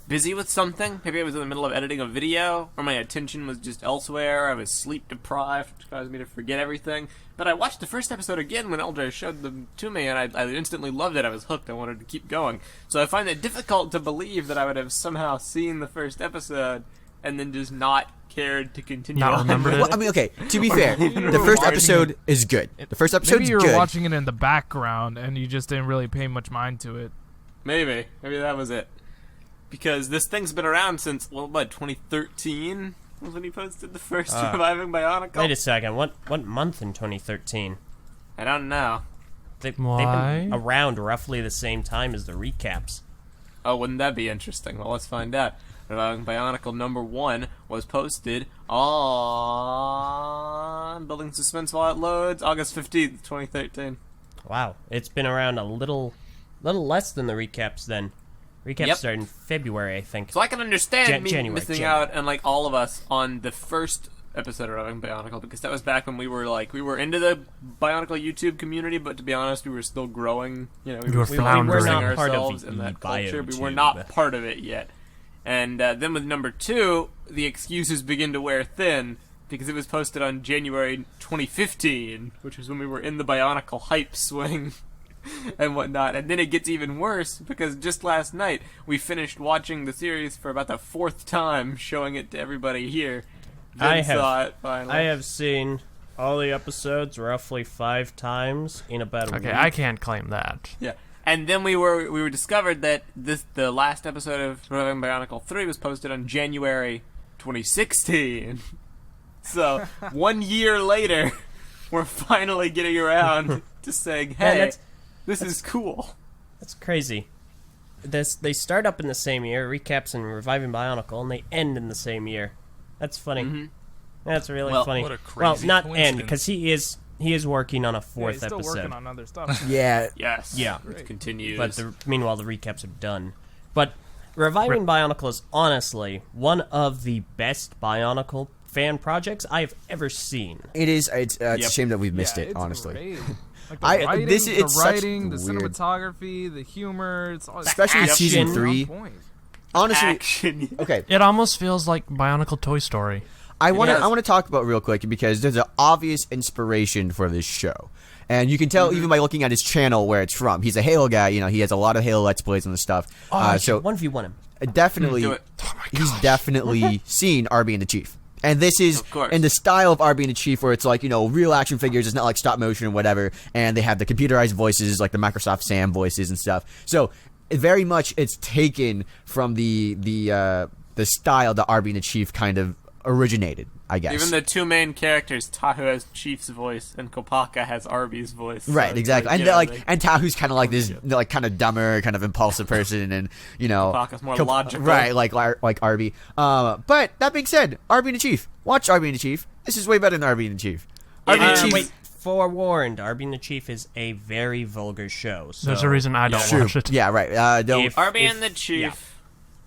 [SPEAKER 1] busy with something. Maybe I was in the middle of editing a video, or my attention was just elsewhere. I was sleep deprived, which caused me to forget everything. But I watched the first episode again when Eljay showed them to me, and I instantly loved it. I was hooked. I wanted to keep going. So I find it difficult to believe that I would have somehow seen the first episode and then just not cared to continue.
[SPEAKER 3] Not
[SPEAKER 1] on.
[SPEAKER 3] remembered it?
[SPEAKER 5] Well, I mean, okay. To be fair, the first episode is good. The first episode's
[SPEAKER 2] Maybe you were
[SPEAKER 5] good.
[SPEAKER 2] watching it in the background and you just didn't really pay much mind to it.
[SPEAKER 1] Maybe that was it. Because this thing's been around since 2013 was when he posted the first Reviving Bionicle.
[SPEAKER 4] Wait a second. What month in 2013?
[SPEAKER 1] I don't know.
[SPEAKER 4] They've
[SPEAKER 3] Why?
[SPEAKER 4] been around roughly the same time as the recaps.
[SPEAKER 1] Oh, wouldn't that be interesting? Well, let's find out. Reviving Bionicle number 1 was posted on Building Suspense while it loads, August 15th, 2013.
[SPEAKER 4] Wow, it's been around a little less than the recaps then. Recaps
[SPEAKER 1] Yep.
[SPEAKER 4] started in February, I think.
[SPEAKER 1] So I can understand me
[SPEAKER 4] January.
[SPEAKER 1] missing out, and like all of us, on the first episode of Reviving Bionicle, because that was back when we were into the Bionicle YouTube community, but to be honest, we were still growing. You know,
[SPEAKER 3] You were
[SPEAKER 1] we
[SPEAKER 3] floundering.
[SPEAKER 1] were
[SPEAKER 4] not part of
[SPEAKER 1] ourselves
[SPEAKER 4] the
[SPEAKER 1] in that culture. We were
[SPEAKER 4] BioTube.
[SPEAKER 1] not part of it yet. And then with number 2, the excuses begin to wear thin, because it was posted on January 2015, which was when we were in the Bionicle hype swing. And whatnot, and then it gets even worse because just last night we finished watching the series for about the 4th time, showing it to everybody here. Then saw it finally.
[SPEAKER 4] I have seen all the episodes roughly 5 times in about a week.
[SPEAKER 3] Okay, I can't claim that.
[SPEAKER 1] Yeah, and then we were discovered that the last episode of Reviving Bionicle 3 was posted on January 2016. So 1 year later, we're finally getting around to saying, "Hey, this is cool."
[SPEAKER 4] That's crazy. They start up in the same year, recaps and Reviving Bionicle, and they end in the same year. That's funny.
[SPEAKER 1] Mm-hmm.
[SPEAKER 4] That's really
[SPEAKER 1] Well,
[SPEAKER 4] funny.
[SPEAKER 6] what a crazy
[SPEAKER 4] not
[SPEAKER 6] coincidence.
[SPEAKER 4] end, because he is working on a 4th
[SPEAKER 2] he's still
[SPEAKER 4] episode.
[SPEAKER 2] working on other stuff.
[SPEAKER 5] Yeah.
[SPEAKER 1] Yes.
[SPEAKER 4] Yeah.
[SPEAKER 1] It continues.
[SPEAKER 4] But meanwhile, the recaps are done. But Reviving Bionicle is honestly one of the best Bionicle fan projects I have ever seen.
[SPEAKER 5] It is. It's a
[SPEAKER 1] Yep.
[SPEAKER 5] shame that we've missed
[SPEAKER 2] Yeah,
[SPEAKER 5] it.
[SPEAKER 2] it's
[SPEAKER 5] Honestly.
[SPEAKER 2] great. Like the
[SPEAKER 5] I-
[SPEAKER 2] writing,
[SPEAKER 5] this-
[SPEAKER 2] the
[SPEAKER 5] it's such
[SPEAKER 2] writing, the
[SPEAKER 5] weird-
[SPEAKER 2] cinematography, the humor, it's all
[SPEAKER 5] Especially
[SPEAKER 4] action.
[SPEAKER 5] season
[SPEAKER 4] On
[SPEAKER 5] 3.
[SPEAKER 2] on point.
[SPEAKER 5] Honestly,
[SPEAKER 1] Action.
[SPEAKER 5] okay.
[SPEAKER 3] It almost feels like Bionicle Toy Story.
[SPEAKER 5] I want
[SPEAKER 1] does.
[SPEAKER 5] to talk about real quick because there's an obvious inspiration for this show, and you can tell even by looking at his channel where it's from. He's a Halo guy. You know, he has a lot of Halo Let's Plays and stuff. So
[SPEAKER 4] 1v1 him.
[SPEAKER 5] definitely,
[SPEAKER 1] Do it.
[SPEAKER 5] he's definitely seen RB and the Chief. And this is
[SPEAKER 1] Of course.
[SPEAKER 5] in the style of RB and the Chief, where it's like, you know, real action figures. It's not like stop motion or whatever. And they have the computerized voices, like the Microsoft Sam voices and stuff. So very much it's taken from the style that RB and the Chief kind of originated, I guess.
[SPEAKER 1] Even the 2 main characters, Tahu has Chief's voice and Kopaka has Arby's voice. So
[SPEAKER 5] Right,
[SPEAKER 1] it's
[SPEAKER 5] exactly,
[SPEAKER 1] like,
[SPEAKER 5] and
[SPEAKER 1] you know,
[SPEAKER 5] and Tahu's kind of like this, like kind of dumber, kind of impulsive person, and you know,
[SPEAKER 1] Kopaka's more logical.
[SPEAKER 5] right? Like Arby. But that being said, Arby and the Chief, watch Arby and the Chief. This is way better than Arby and the Chief. Arby and the Chief.
[SPEAKER 4] Wait, forewarned, RB and the Chief is a very vulgar show. So
[SPEAKER 3] There's a reason I don't
[SPEAKER 5] True.
[SPEAKER 3] watch it.
[SPEAKER 5] Yeah, right. Don't.
[SPEAKER 4] If-
[SPEAKER 1] Arby and the Chief.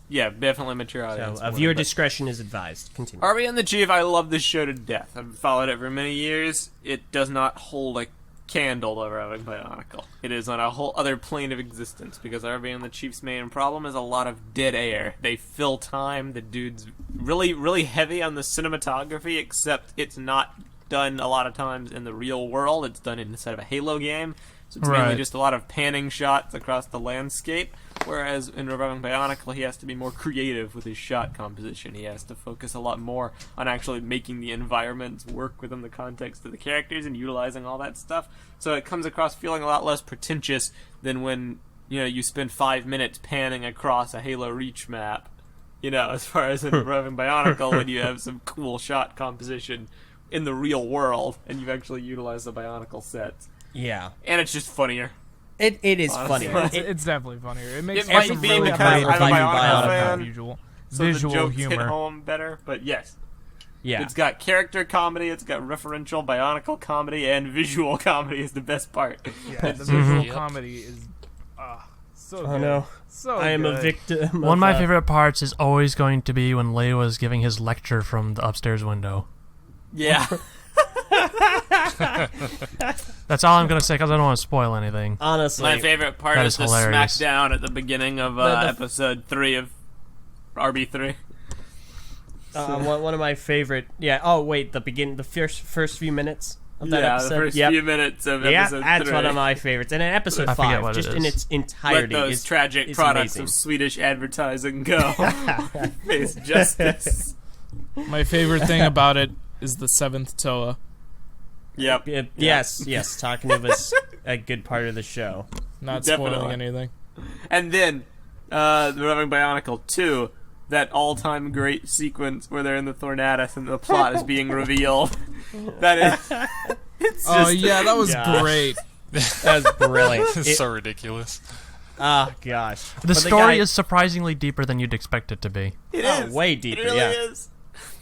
[SPEAKER 1] Yeah, definitely mature
[SPEAKER 4] So,
[SPEAKER 1] audience.
[SPEAKER 4] viewer
[SPEAKER 1] but-
[SPEAKER 4] discretion is advised. Continue.
[SPEAKER 1] Arby and the Chief, I love this show to death. I've followed it for many years. It does not hold a candle to Reviving Bionicle. It is on a whole other plane of existence because Arby and the Chief's main problem is a lot of dead air. They fill time. The dude's really, really heavy on the cinematography, except it's not done a lot of times in the real world. It's done inside of a Halo game. So it's mainly
[SPEAKER 2] Right.
[SPEAKER 1] just a lot of panning shots across the landscape, whereas in Reviving Bionicle, he has to be more creative with his shot composition. He has to focus a lot more on actually making the environments work within the context of the characters and utilizing all that stuff. So it comes across feeling a lot less pretentious than when, you know, you spend 5 minutes panning across a Halo Reach map You know, as far as in Revving Bionicle, when you have some cool shot composition in the real world, and you've actually utilized the Bionicle sets.
[SPEAKER 4] Yeah.
[SPEAKER 1] And it's just funnier.
[SPEAKER 4] It is
[SPEAKER 1] Honestly.
[SPEAKER 4] funnier.
[SPEAKER 2] It's definitely funnier. It makes
[SPEAKER 1] It might
[SPEAKER 2] some
[SPEAKER 1] be
[SPEAKER 2] really
[SPEAKER 1] because
[SPEAKER 2] great
[SPEAKER 1] I'm a
[SPEAKER 2] visual-
[SPEAKER 1] Bionicle fan,
[SPEAKER 2] visual,
[SPEAKER 1] So
[SPEAKER 2] visual
[SPEAKER 1] the jokes hit
[SPEAKER 2] humor.
[SPEAKER 1] home better, but yes.
[SPEAKER 4] Yeah.
[SPEAKER 1] It's got character comedy, it's got referential Bionicle comedy, and visual comedy is the best part.
[SPEAKER 2] Yeah, the visual
[SPEAKER 6] Yep.
[SPEAKER 2] comedy is so
[SPEAKER 4] Oh
[SPEAKER 2] good.
[SPEAKER 4] no.
[SPEAKER 2] So
[SPEAKER 4] I am a
[SPEAKER 2] good.
[SPEAKER 4] victim.
[SPEAKER 3] One of my favorite parts is always going to be when Leo is giving his lecture from the upstairs window.
[SPEAKER 1] Yeah.
[SPEAKER 3] That's all I'm going to say because I don't want to spoil anything.
[SPEAKER 4] Honestly,
[SPEAKER 1] My favorite part
[SPEAKER 3] That
[SPEAKER 1] is
[SPEAKER 3] is
[SPEAKER 1] the
[SPEAKER 3] hilarious.
[SPEAKER 1] smackdown at the beginning of episode 3 of RB3.
[SPEAKER 4] one of my favorite. Yeah. Oh wait, the first few minutes of that
[SPEAKER 1] Yeah,
[SPEAKER 4] episode.
[SPEAKER 1] the first
[SPEAKER 4] Yep.
[SPEAKER 1] few minutes of
[SPEAKER 4] Yeah,
[SPEAKER 1] episode
[SPEAKER 4] that's
[SPEAKER 1] 3.
[SPEAKER 4] one of my favorites. And in episode
[SPEAKER 3] I forget
[SPEAKER 4] 5,
[SPEAKER 3] what it
[SPEAKER 4] just in
[SPEAKER 3] is.
[SPEAKER 4] its entirety,
[SPEAKER 1] Let those
[SPEAKER 4] is
[SPEAKER 1] tragic
[SPEAKER 4] is
[SPEAKER 1] products
[SPEAKER 4] amazing.
[SPEAKER 1] of Swedish advertising go. Face justice.
[SPEAKER 2] My favorite thing about it is the 7th Toa.
[SPEAKER 1] Yep.
[SPEAKER 4] Yes. Takuma's a good part of the show.
[SPEAKER 2] Not
[SPEAKER 1] Definitely.
[SPEAKER 2] spoiling anything.
[SPEAKER 1] And then, the Revving Bionicle 2, that all-time great sequence where they're in the Thornatus and the plot is being revealed. That is... It's
[SPEAKER 2] Oh
[SPEAKER 1] just,
[SPEAKER 2] yeah, that was
[SPEAKER 4] Gosh.
[SPEAKER 2] great.
[SPEAKER 4] That was brilliant.
[SPEAKER 6] It's so ridiculous.
[SPEAKER 4] Oh gosh,
[SPEAKER 3] The
[SPEAKER 4] But
[SPEAKER 3] story
[SPEAKER 4] guy-
[SPEAKER 3] is surprisingly deeper than you'd expect it to be.
[SPEAKER 1] It
[SPEAKER 4] Oh,
[SPEAKER 1] is.
[SPEAKER 4] way deeper,
[SPEAKER 1] It really
[SPEAKER 4] yeah.
[SPEAKER 1] is.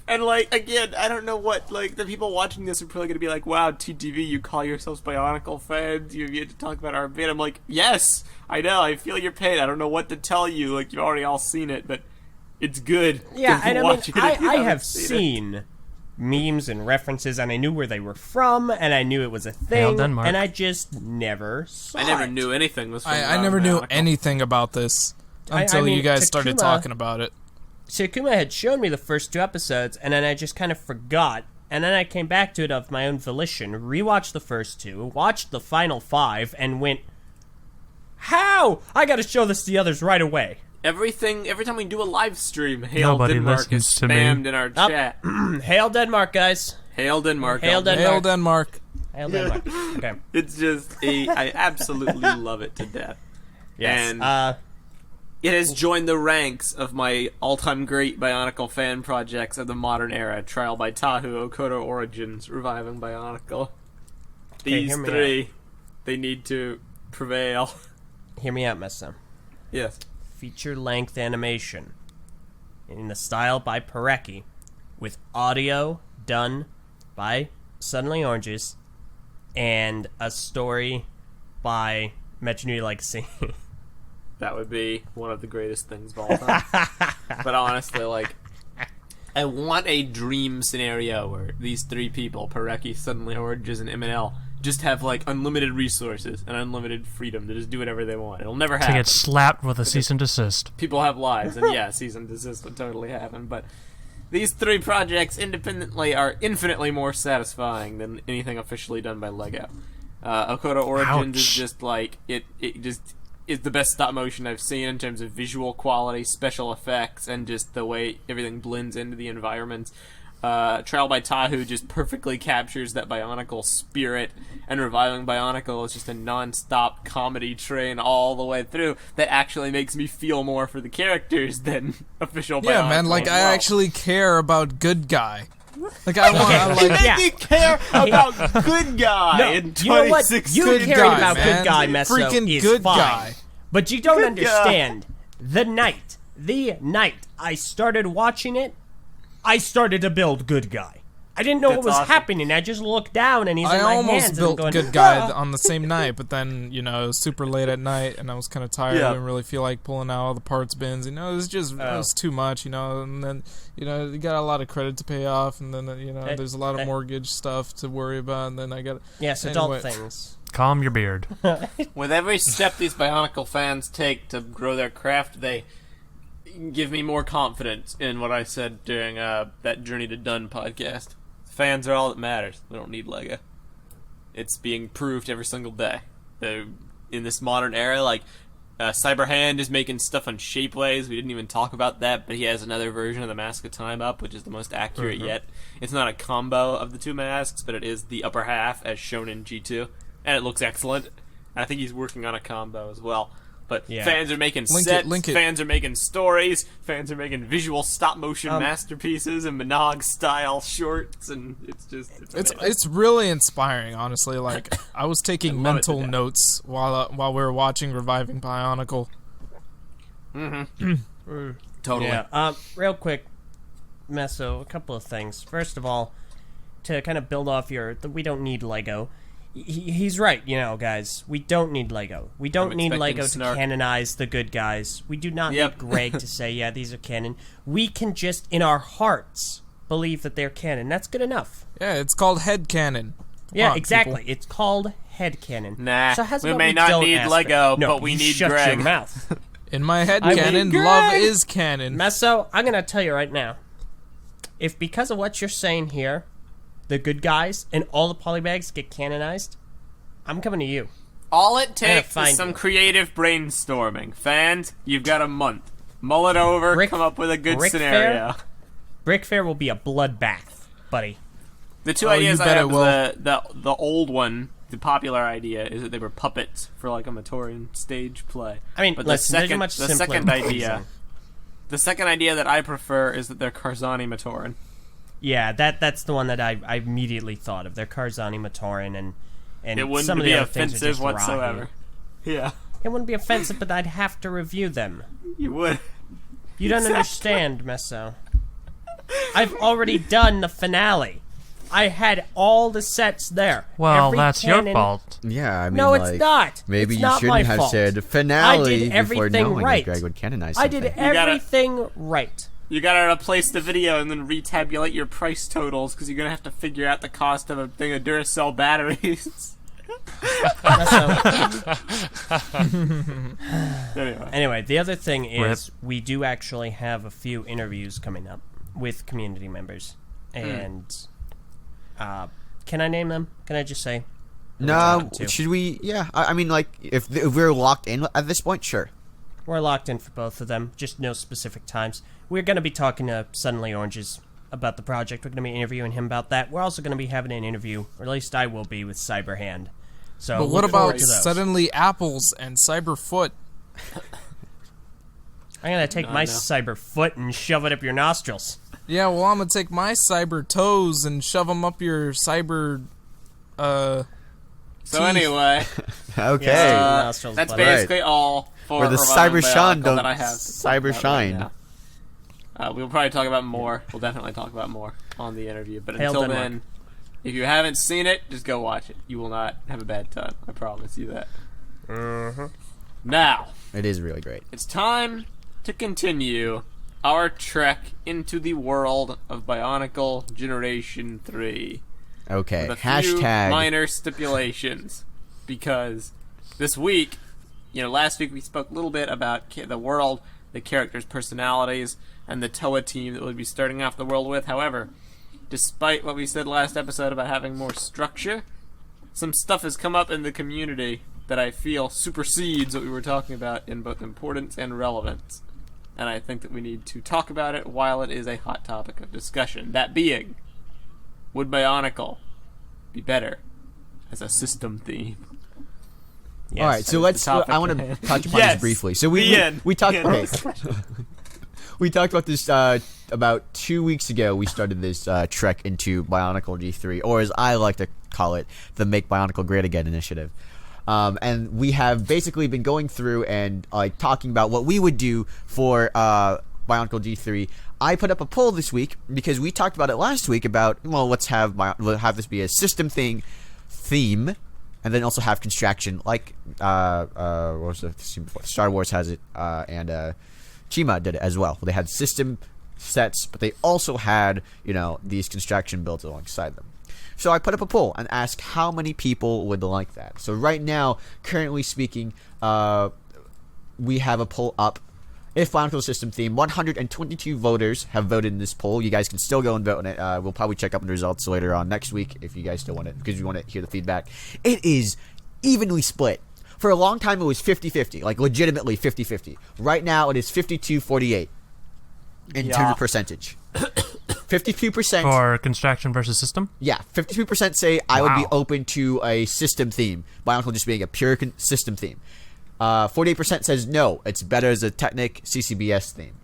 [SPEAKER 1] And, like, again, I don't know what, like, the people watching this are probably going to be like, wow, TTV, you call yourselves Bionicle fans, you get to talk about RB, and I'm like, yes, I know, I feel your pain, I don't know what to tell you, like, you've already all seen it, but it's good.
[SPEAKER 4] Yeah,
[SPEAKER 1] Just
[SPEAKER 4] and I mean,
[SPEAKER 1] watch it if you
[SPEAKER 4] I
[SPEAKER 1] haven't
[SPEAKER 4] have
[SPEAKER 1] seen it.
[SPEAKER 4] seen memes and references, and I knew where they were from, and I knew it was a
[SPEAKER 3] Hail
[SPEAKER 4] thing,
[SPEAKER 3] Denmark.
[SPEAKER 4] and I just never saw
[SPEAKER 1] I never
[SPEAKER 4] it.
[SPEAKER 1] knew anything was from
[SPEAKER 2] I never knew
[SPEAKER 1] Bionicle.
[SPEAKER 2] anything about this
[SPEAKER 4] I
[SPEAKER 2] until
[SPEAKER 4] mean,
[SPEAKER 2] you guys started
[SPEAKER 4] Takuma-
[SPEAKER 2] talking about it.
[SPEAKER 4] Takuma had shown me the first 2 episodes, and then I just kind of forgot. And then I came back to it of my own volition, rewatched the first 2, watched the final 5, and went, how? I gotta show this to the others right away.
[SPEAKER 1] Every time we do a live stream, Hail
[SPEAKER 3] Nobody
[SPEAKER 1] Denmark
[SPEAKER 3] listens
[SPEAKER 1] is
[SPEAKER 3] to me.
[SPEAKER 1] spammed in our chat.
[SPEAKER 4] Hail Denmark, guys.
[SPEAKER 1] Hail Denmark.
[SPEAKER 4] Hail Denmark.
[SPEAKER 2] Hail Denmark.
[SPEAKER 4] Hail Denmark. Okay.
[SPEAKER 1] It's just, I absolutely love it to death.
[SPEAKER 4] Yes.
[SPEAKER 1] And it has joined the ranks of my all-time great Bionicle fan projects of the modern era. Trial by Tahu, Okoro Origins, Reviving Bionicle. These
[SPEAKER 4] hear me
[SPEAKER 1] 3, they need to prevail.
[SPEAKER 4] hear me out, Meso.
[SPEAKER 1] Yes.
[SPEAKER 4] Feature-length animation in the style by Parecki, with audio done by Suddenly Oranges, and a story by Metronui Legacy.
[SPEAKER 1] That would be one of the greatest things of all time. But honestly, like, I want a dream scenario where these 3 people, Parecki, Suddenly Origins, and MNL, just have, like, unlimited resources and unlimited freedom to just do whatever they want. It'll never
[SPEAKER 3] To
[SPEAKER 1] happen.
[SPEAKER 3] get slapped with a cease and desist.
[SPEAKER 1] People have lives, and yeah, cease and desist would totally happen, but these 3 projects independently are infinitely more satisfying than anything officially done by LEGO. Okoro Origins is
[SPEAKER 3] Ouch.
[SPEAKER 1] just like, it just is the best stop motion I've seen in terms of visual quality, special effects, and just the way everything blends into the environments. Trial by Tahu just perfectly captures that Bionicle spirit, and Reviving Bionicle is just a non-stop comedy train all the way through that actually makes me feel more for the characters than official Bionicle.
[SPEAKER 2] Yeah, man, like,
[SPEAKER 1] as
[SPEAKER 2] I
[SPEAKER 1] well.
[SPEAKER 2] actually care about Good Guy. Like, I want,
[SPEAKER 4] Okay.
[SPEAKER 2] like,
[SPEAKER 4] Yeah.
[SPEAKER 1] You care about Good Guy
[SPEAKER 4] No,
[SPEAKER 1] in
[SPEAKER 4] you know what?
[SPEAKER 1] 2016.
[SPEAKER 4] You
[SPEAKER 2] Good
[SPEAKER 4] caring
[SPEAKER 2] Guy,
[SPEAKER 4] about
[SPEAKER 2] man.
[SPEAKER 4] Good Guy, Meso,
[SPEAKER 2] Freaking
[SPEAKER 4] is
[SPEAKER 2] Good
[SPEAKER 4] fine.
[SPEAKER 2] Guy.
[SPEAKER 4] But you don't
[SPEAKER 1] Good
[SPEAKER 4] understand. The night I started watching it, I started to build Good Guy. I didn't know
[SPEAKER 1] That's
[SPEAKER 4] what was
[SPEAKER 1] awesome.
[SPEAKER 4] happening. I just looked down, and he's
[SPEAKER 2] I
[SPEAKER 4] in my
[SPEAKER 2] almost
[SPEAKER 4] hands,
[SPEAKER 2] built
[SPEAKER 4] and I'm going,
[SPEAKER 2] Good Guy
[SPEAKER 4] "Ah."
[SPEAKER 2] on the same night, but then, you know, it was super late at night, and I was kind of tired.
[SPEAKER 1] Yeah.
[SPEAKER 2] I didn't really feel like pulling out all the parts bins. You know, it was just, it was too much, you know, and then, you know, you got a lot of credit to pay off, and then, you know, there's a lot of mortgage stuff to worry about, and then I got
[SPEAKER 4] Yes,
[SPEAKER 2] anyway.
[SPEAKER 4] adult things.
[SPEAKER 3] Calm your beard.
[SPEAKER 1] With every step these Bionicle fans take to grow their craft, they give me more confidence in what I said during that Journey to Done podcast. Fans are all that matters. We don't need Lego. It's being proved every single day. In this modern era, like, Cyberhand is making stuff on Shapeways. We didn't even talk about that, but he has another version of the Mask of Time up, which is the most accurate yet. It's not a combo of the 2 masks, but it is the upper half as shown in G2, and it looks excellent. I think he's working on a combo as well. But
[SPEAKER 4] Yeah.
[SPEAKER 1] fans are making
[SPEAKER 2] Link
[SPEAKER 1] sets,
[SPEAKER 2] it.
[SPEAKER 1] fans are making stories, fans are making visual stop-motion masterpieces and Minogue-style shorts, and it's just... amazing.
[SPEAKER 2] It's really inspiring, honestly. Like, I was taking
[SPEAKER 1] I love it to
[SPEAKER 2] mental
[SPEAKER 1] death.
[SPEAKER 2] notes while we were watching Reviving Bionicle.
[SPEAKER 1] Totally.
[SPEAKER 4] Yeah. Real quick, Meso, a couple of things. First of all, to kind of build off we don't need Lego. He's right, guys. We don't need Lego. We don't need
[SPEAKER 1] expecting
[SPEAKER 4] Lego to
[SPEAKER 1] snark.
[SPEAKER 4] canonize the good guys. We do not
[SPEAKER 1] Yep.
[SPEAKER 4] need Greg to say, yeah, these are canon. We can just, in our hearts, believe that they're canon. That's good enough.
[SPEAKER 2] Yeah, it's called headcanon.
[SPEAKER 4] Yeah,
[SPEAKER 2] on,
[SPEAKER 4] exactly.
[SPEAKER 2] people.
[SPEAKER 4] It's called headcanon.
[SPEAKER 1] Nah,
[SPEAKER 4] so how's
[SPEAKER 1] we
[SPEAKER 4] about
[SPEAKER 1] may not
[SPEAKER 4] don't
[SPEAKER 1] need
[SPEAKER 4] ask
[SPEAKER 1] Lego,
[SPEAKER 4] it? No,
[SPEAKER 1] but we
[SPEAKER 4] you
[SPEAKER 1] need
[SPEAKER 4] shut
[SPEAKER 1] Greg.
[SPEAKER 4] your mouth.
[SPEAKER 2] In my
[SPEAKER 4] I
[SPEAKER 2] headcanon,
[SPEAKER 4] mean,
[SPEAKER 2] love
[SPEAKER 4] Greg!
[SPEAKER 2] is canon.
[SPEAKER 4] Meso, I'm going to tell you right now. If because of what you're saying here, the good guys and all the polybags get canonized, I'm coming to you.
[SPEAKER 1] All it
[SPEAKER 4] gonna
[SPEAKER 1] takes
[SPEAKER 4] find
[SPEAKER 1] is some
[SPEAKER 4] you.
[SPEAKER 1] creative brainstorming. Fans, you've got a month. Mull it over, come up with a good
[SPEAKER 4] Brick
[SPEAKER 1] scenario.
[SPEAKER 4] Brick Fair will be a bloodbath, buddy.
[SPEAKER 1] The two
[SPEAKER 2] Oh,
[SPEAKER 1] ideas
[SPEAKER 2] you
[SPEAKER 1] I
[SPEAKER 2] bet
[SPEAKER 1] have
[SPEAKER 2] it
[SPEAKER 1] was the old one, the popular idea, is that they were puppets for like a Matorian stage play.
[SPEAKER 4] I mean,
[SPEAKER 1] but
[SPEAKER 4] listen, there's a much
[SPEAKER 1] the
[SPEAKER 4] simpler
[SPEAKER 1] second idea,
[SPEAKER 4] reason.
[SPEAKER 1] the second idea that I prefer is that they're Karzani Matoran.
[SPEAKER 4] Yeah, that's the one that I immediately thought of. They're Karzani Matoran and
[SPEAKER 1] It wouldn't
[SPEAKER 4] some of
[SPEAKER 1] be
[SPEAKER 4] the other things are
[SPEAKER 1] offensive
[SPEAKER 4] just
[SPEAKER 1] whatsoever.
[SPEAKER 4] Rahi.
[SPEAKER 1] Yeah,
[SPEAKER 4] It wouldn't be offensive, but I'd have to review them.
[SPEAKER 1] you would.
[SPEAKER 4] You don't understand, Meso. I've already done the finale. I had all the sets there.
[SPEAKER 3] Well,
[SPEAKER 4] Every
[SPEAKER 3] that's your
[SPEAKER 4] canon-
[SPEAKER 3] fault.
[SPEAKER 5] Yeah, I mean,
[SPEAKER 4] No,
[SPEAKER 5] like,
[SPEAKER 4] it's not.
[SPEAKER 5] Maybe
[SPEAKER 4] It's
[SPEAKER 5] you
[SPEAKER 4] not my
[SPEAKER 5] shouldn't have
[SPEAKER 4] fault.
[SPEAKER 5] said finale
[SPEAKER 4] I did
[SPEAKER 5] before
[SPEAKER 4] everything
[SPEAKER 5] knowing
[SPEAKER 4] right.
[SPEAKER 5] that Greg would canonize
[SPEAKER 4] I
[SPEAKER 5] something.
[SPEAKER 4] did
[SPEAKER 1] gotta-
[SPEAKER 4] everything right.
[SPEAKER 1] You gotta replace the video and then retabulate your price totals because you're gonna have to figure out the cost of a thing of Duracell batteries. Anyway,
[SPEAKER 4] Anyway, the other thing is
[SPEAKER 3] Rip.
[SPEAKER 4] we do actually have a few interviews coming up with community members. And can I name them? Can I just say?
[SPEAKER 5] No,
[SPEAKER 4] to.
[SPEAKER 5] should we? Yeah, I mean, like, if we're locked in at this point, sure.
[SPEAKER 4] We're locked in for both of them, just no specific times. We're going to be talking to Suddenly Oranges about the project. We're going to be interviewing him about that. We're also going to be having an interview, or at least I will be, with Cyberhand. So
[SPEAKER 2] But what
[SPEAKER 4] look forward
[SPEAKER 2] about
[SPEAKER 4] to those.
[SPEAKER 2] Suddenly Apples and Cyberfoot?
[SPEAKER 4] I'm going to take my cyber foot and shove it up your nostrils.
[SPEAKER 2] Yeah, well, I'm gonna take my cyber toes and shove them up your cyber,
[SPEAKER 1] so
[SPEAKER 2] teeth.
[SPEAKER 1] anyway,
[SPEAKER 5] Okay.
[SPEAKER 4] Yeah, nostrils,
[SPEAKER 1] that's
[SPEAKER 4] buddy.
[SPEAKER 1] basically all for
[SPEAKER 5] Where the
[SPEAKER 1] Reviving
[SPEAKER 5] Cyber Shine
[SPEAKER 1] Bionicle
[SPEAKER 5] don't
[SPEAKER 1] that I have. to talk
[SPEAKER 5] Cyber
[SPEAKER 1] about
[SPEAKER 5] Shine.
[SPEAKER 1] Right now. We'll probably talk about more. We'll definitely talk about more on the interview. But
[SPEAKER 4] Hail
[SPEAKER 1] until
[SPEAKER 4] Denmark.
[SPEAKER 1] then, if you haven't seen it, just go watch it. You will not have a bad time. I promise you that. Now,
[SPEAKER 5] It is really great.
[SPEAKER 1] it's time to continue our trek into the world of Bionicle Generation 3.
[SPEAKER 5] Okay.
[SPEAKER 1] With a few
[SPEAKER 5] Hashtag.
[SPEAKER 1] minor stipulations. Because this week, last week we spoke a little bit about the world, the characters' personalities, and the Toa team that we'll be starting off the world with. However, despite what we said last episode about having more structure, some stuff has come up in the community that I feel supersedes what we were talking about in both importance and relevance. And I think that we need to talk about it while it is a hot topic of discussion. That being, would Bionicle be better as a system theme?
[SPEAKER 4] Yes.
[SPEAKER 5] All right, so
[SPEAKER 1] That
[SPEAKER 5] let's.
[SPEAKER 1] is the topic
[SPEAKER 5] I want
[SPEAKER 1] at
[SPEAKER 5] to
[SPEAKER 1] hand.
[SPEAKER 5] touch upon
[SPEAKER 1] Yes,
[SPEAKER 5] this briefly. So
[SPEAKER 1] the
[SPEAKER 5] we
[SPEAKER 1] end.
[SPEAKER 5] we talked.
[SPEAKER 1] The end.
[SPEAKER 5] Okay. We talked about this about 2 weeks ago. We started this trek into Bionicle G3, or as I like to call it, the Make Bionicle Great Again initiative. And we have basically been going through and talking about what we would do for Bionicle G3. I put up a poll this week because we talked about it last week about, well, let's have this be a system theme, and then also have Constraction, like what was the theme before? Star Wars has it, and Chima did it as well. They had system sets, but they also had these Constraction builds alongside them. So I put up a poll and asked how many people would like that. So right now, currently speaking, we have a poll up. If Bionicle System theme, 122 voters have voted in this poll. You guys can still go and vote on it. We'll probably check up on the results later on next week if you guys still want it, because you want to hear the feedback. It is evenly split. For a long time, it was 50-50, like legitimately 50-50. Right now, it is 52-48 in terms of percentage. 52%.
[SPEAKER 3] For Constraction versus System?
[SPEAKER 5] Yeah, 52% say I would be
[SPEAKER 3] Wow.
[SPEAKER 5] open to a system theme. Bionicle just being a pure system theme. 48% says no, it's better as a Technic CCBS theme.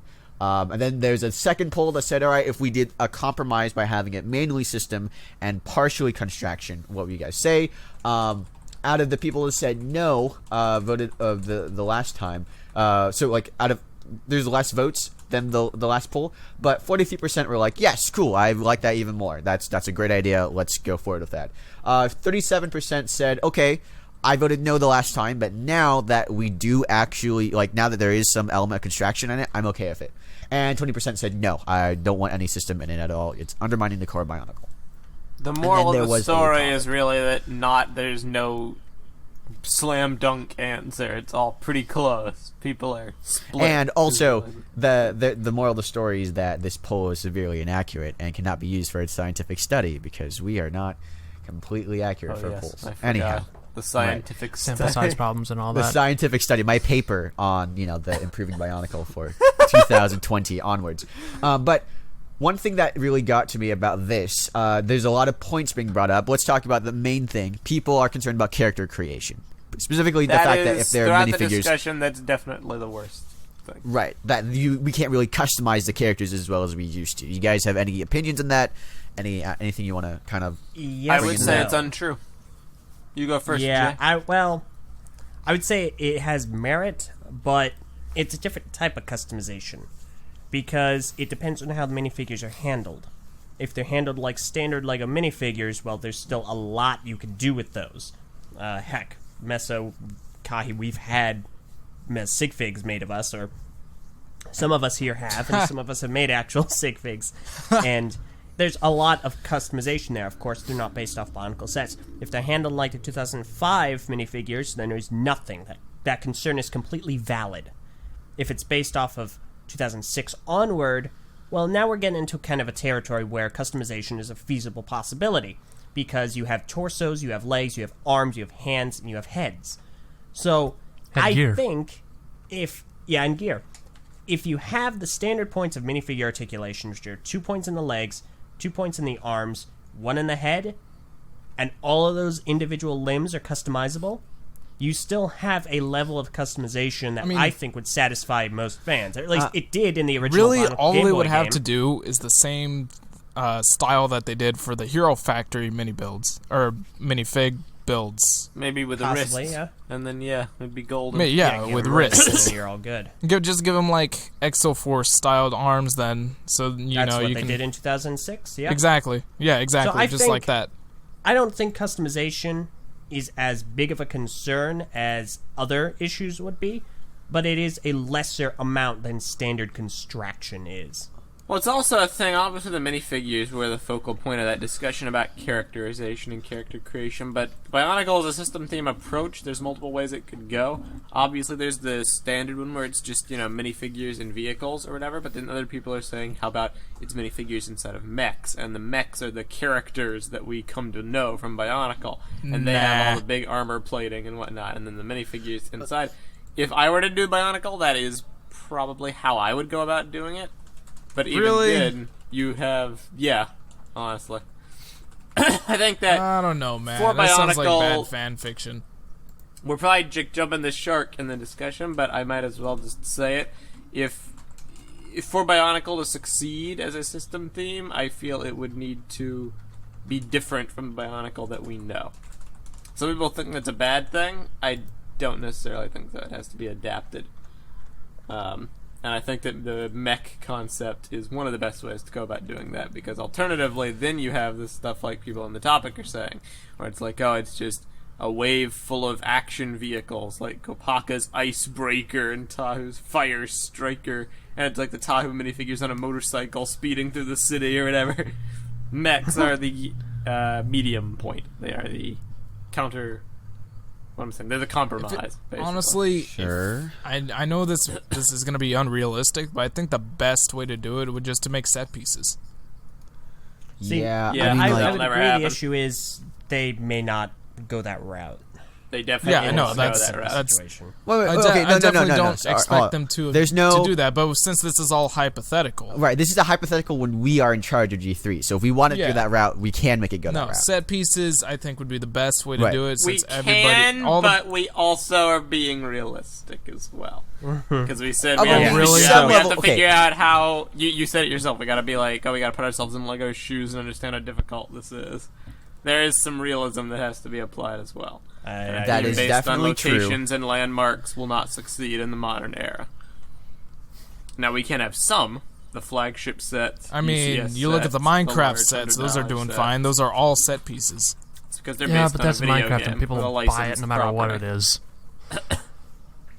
[SPEAKER 5] And then there's a second poll that said, all right, if we did a compromise by having it manually system and partially Constraction, what would you guys say? Out of the people that said no, voted of the last time. So like there's less votes than the last poll, but 43% were like, yes, cool, I like that even more. That's a great idea. Let's go forward with that. 37% said, okay, I voted no the last time, but now that we do actually, like, now that there is some element of Constraction in it, I'm okay with it. And 20% said no, I don't want any system in it at all. It's undermining the core Bionicle.
[SPEAKER 1] The moral
[SPEAKER 5] there
[SPEAKER 1] of the
[SPEAKER 5] was
[SPEAKER 1] story
[SPEAKER 5] other
[SPEAKER 1] is really that there's no slam dunk answer. It's all pretty close. People are split.
[SPEAKER 5] And also, the moral of the story is that this poll is severely inaccurate and cannot be used for its scientific study because we are not completely accurate for polls.
[SPEAKER 1] I forgot.
[SPEAKER 5] Anyhow,
[SPEAKER 1] The scientific
[SPEAKER 3] Sample size problems and all
[SPEAKER 5] the
[SPEAKER 3] that.
[SPEAKER 5] scientific study, my paper on the improving Bionicle for 2020 onwards. But one thing that really got to me about this, there's a lot of points being brought up. Let's talk about the main thing. People are concerned about character creation, specifically the fact that if there are minifigures.
[SPEAKER 1] Throughout the discussion, that's definitely the worst thing.
[SPEAKER 5] Right, that we can't really customize the characters as well as we used to. You guys have any opinions on that? Anything you want to kind of?
[SPEAKER 4] Yes,
[SPEAKER 1] I would say it's untrue. You go first.
[SPEAKER 4] Yeah,
[SPEAKER 1] Jay.
[SPEAKER 4] I would say it has merit, but it's a different type of customization because it depends on how the minifigures are handled. If they're handled like standard Lego minifigures, well, there's still a lot you can do with those. Heck, Meso, Kahi, we've had sig figs made of us, or some of us here have, and some of us have made actual sig figs, and there's a lot of customization there. Of course, they're not based off Bionicle sets. If they're handled like the 2005 minifigures, then there's nothing. That concern is completely valid. If it's based off of 2006 onward, well, now we're getting into kind of a territory where customization is a feasible possibility, because you have torsos, you have legs, you have arms, you have hands, and you have heads. So, I think and gear. If you have the standard points of minifigure articulation, which are 2 points in the legs, 2 points in the arms, 1 in the head, and all of those individual limbs are customizable, you still have a level of customization that I think would satisfy most fans. Or at least it did in the original
[SPEAKER 2] Really,
[SPEAKER 4] Bionicle
[SPEAKER 2] all
[SPEAKER 4] Game
[SPEAKER 2] they
[SPEAKER 4] Boy
[SPEAKER 2] would have
[SPEAKER 4] game.
[SPEAKER 2] to do is the same style that they did for the Hero Factory mini builds or minifig builds.
[SPEAKER 1] Maybe with
[SPEAKER 4] Possibly,
[SPEAKER 1] the wrists.
[SPEAKER 4] yeah.
[SPEAKER 1] And then, it'd be golden.
[SPEAKER 2] Yeah,
[SPEAKER 4] give
[SPEAKER 2] with
[SPEAKER 4] them wrists,
[SPEAKER 2] wrists.
[SPEAKER 4] and then you're all good.
[SPEAKER 2] Just give them like Exoforce styled arms, then, so
[SPEAKER 4] That's what
[SPEAKER 2] you
[SPEAKER 4] they
[SPEAKER 2] can
[SPEAKER 4] did in 2006, yeah.
[SPEAKER 2] exactly. Yeah, exactly.
[SPEAKER 4] So I
[SPEAKER 2] just
[SPEAKER 4] think-
[SPEAKER 2] like that.
[SPEAKER 4] I don't think customization is as big of a concern as other issues would be, but it is a lesser amount than standard Constraction is.
[SPEAKER 1] Well, it's also a thing, obviously the minifigures were the focal point of that discussion about characterization and character creation, but Bionicle is a system theme approach. There's multiple ways it could go. Obviously there's the standard one where it's just, minifigures and vehicles or whatever, but then other people are saying, how about it's minifigures instead of mechs, and the mechs are the characters that we come to know from Bionicle, and they have all the big armor plating and whatnot, and then the minifigures inside. If I were to do Bionicle, that is probably how I would go about doing it. But even then, you have... Yeah, honestly. I think that...
[SPEAKER 2] I don't know, man.
[SPEAKER 1] For
[SPEAKER 2] That sounds like
[SPEAKER 1] Bionicle-
[SPEAKER 2] bad fan fiction.
[SPEAKER 1] We're probably jumping the shark in the discussion, but I might as well just say it. If for Bionicle to succeed as a system theme, I feel it would need to be different from the Bionicle that we know. Some people think that's a bad thing. I don't necessarily think that it has to be adapted. And I think that the mech concept is one of the best ways to go about doing that, because alternatively, then you have this stuff like people on the topic are saying, where it's like, oh, it's just a wave full of action vehicles, like Kopaka's Icebreaker and Tahu's Fire Striker, and it's like the Tahu minifigures on a motorcycle speeding through the city or whatever. Mechs are the medium point. They are the counter... What I'm saying, they're the compromise. Basically.
[SPEAKER 2] Honestly,
[SPEAKER 5] Sure.
[SPEAKER 2] I know this is going to be unrealistic, but I think the best way to do it would just to make set pieces.
[SPEAKER 4] See,
[SPEAKER 5] Yeah,
[SPEAKER 1] yeah,
[SPEAKER 5] I mean,
[SPEAKER 4] I
[SPEAKER 5] like,
[SPEAKER 4] would
[SPEAKER 1] never
[SPEAKER 4] agree
[SPEAKER 1] happen.
[SPEAKER 4] the issue is they may not go that route.
[SPEAKER 1] They definitely
[SPEAKER 2] Yeah, no,
[SPEAKER 1] won't
[SPEAKER 2] that's-
[SPEAKER 1] go that route.
[SPEAKER 2] that's-
[SPEAKER 4] Situation.
[SPEAKER 5] Wait,
[SPEAKER 2] I
[SPEAKER 5] okay, no,
[SPEAKER 2] definitely
[SPEAKER 5] no.
[SPEAKER 2] don't
[SPEAKER 5] Sorry, hold
[SPEAKER 2] expect
[SPEAKER 5] on.
[SPEAKER 2] them to
[SPEAKER 5] There's no
[SPEAKER 2] to do that, but since this is all hypothetical,
[SPEAKER 5] right. This is a hypothetical when we are in charge of G3. So if we want to
[SPEAKER 2] Yeah.
[SPEAKER 5] go that route, we can make it go that
[SPEAKER 2] no,
[SPEAKER 5] route.
[SPEAKER 2] set pieces I think would be the best way to
[SPEAKER 5] Right.
[SPEAKER 2] do it.
[SPEAKER 1] We
[SPEAKER 2] Since everybody,
[SPEAKER 1] can,
[SPEAKER 2] all the,
[SPEAKER 1] but we also are being realistic as well. Because we said
[SPEAKER 5] Oh,
[SPEAKER 1] we, have, to
[SPEAKER 2] really?
[SPEAKER 1] figure out, we have
[SPEAKER 5] Some
[SPEAKER 1] to
[SPEAKER 5] level-
[SPEAKER 1] figure
[SPEAKER 5] okay.
[SPEAKER 1] out how... You said it yourself. We gotta be like, we gotta put ourselves in Lego's shoes and understand how difficult this is. There is some realism that has to be applied as well.
[SPEAKER 5] That is
[SPEAKER 1] based
[SPEAKER 5] definitely
[SPEAKER 1] on
[SPEAKER 5] true.
[SPEAKER 1] locations and landmarks will not succeed in the modern era. Now we can have some. The flagship set.
[SPEAKER 2] I mean,
[SPEAKER 1] UCS
[SPEAKER 2] you look at the
[SPEAKER 1] sets,
[SPEAKER 2] Minecraft
[SPEAKER 1] large
[SPEAKER 2] sets; those are
[SPEAKER 1] $100
[SPEAKER 2] doing
[SPEAKER 1] sets.
[SPEAKER 2] fine. Those are all set pieces.
[SPEAKER 1] It's because they're
[SPEAKER 3] Yeah,
[SPEAKER 1] based
[SPEAKER 3] but
[SPEAKER 1] on
[SPEAKER 3] that's
[SPEAKER 1] a video
[SPEAKER 3] Minecraft,
[SPEAKER 1] game
[SPEAKER 3] and people
[SPEAKER 1] with a
[SPEAKER 3] will buy it
[SPEAKER 1] licensed
[SPEAKER 3] no matter what it
[SPEAKER 1] property.
[SPEAKER 3] is.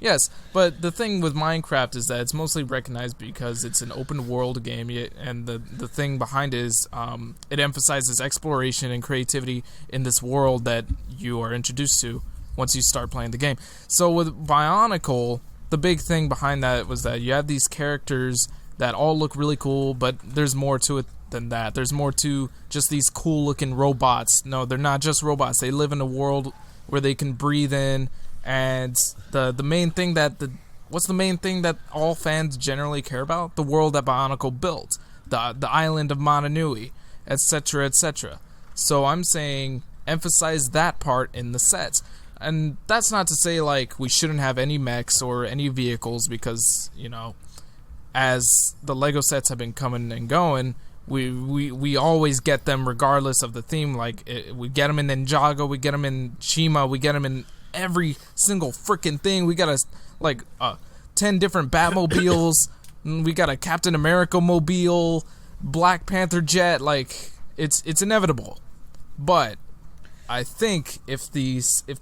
[SPEAKER 2] Yes, but the thing with Minecraft is that it's mostly recognized because it's an open world game, and the thing behind it is it emphasizes exploration and creativity in this world that you are introduced to once you start playing the game. So with Bionicle, the big thing behind that was that you have these characters that all look really cool, but there's more to it than that. There's more to just these cool looking robots. No, they're not just robots. They live in a world where they can breathe in. And the main thing what's the main thing that all fans generally care about? The world that Bionicle built, the island of Mananui, etc., etc. So I'm saying emphasize that part in the sets. And that's not to say like we shouldn't have any mechs or any vehicles because, you know, as the Lego sets have been coming and going, we always get them regardless of the theme. Like we get them in Ninjago, we get them in Shima, we get them in every single freaking thing. We got 10 different Batmobiles. We got a Captain America mobile, Black Panther jet. Like it's inevitable. But I think if the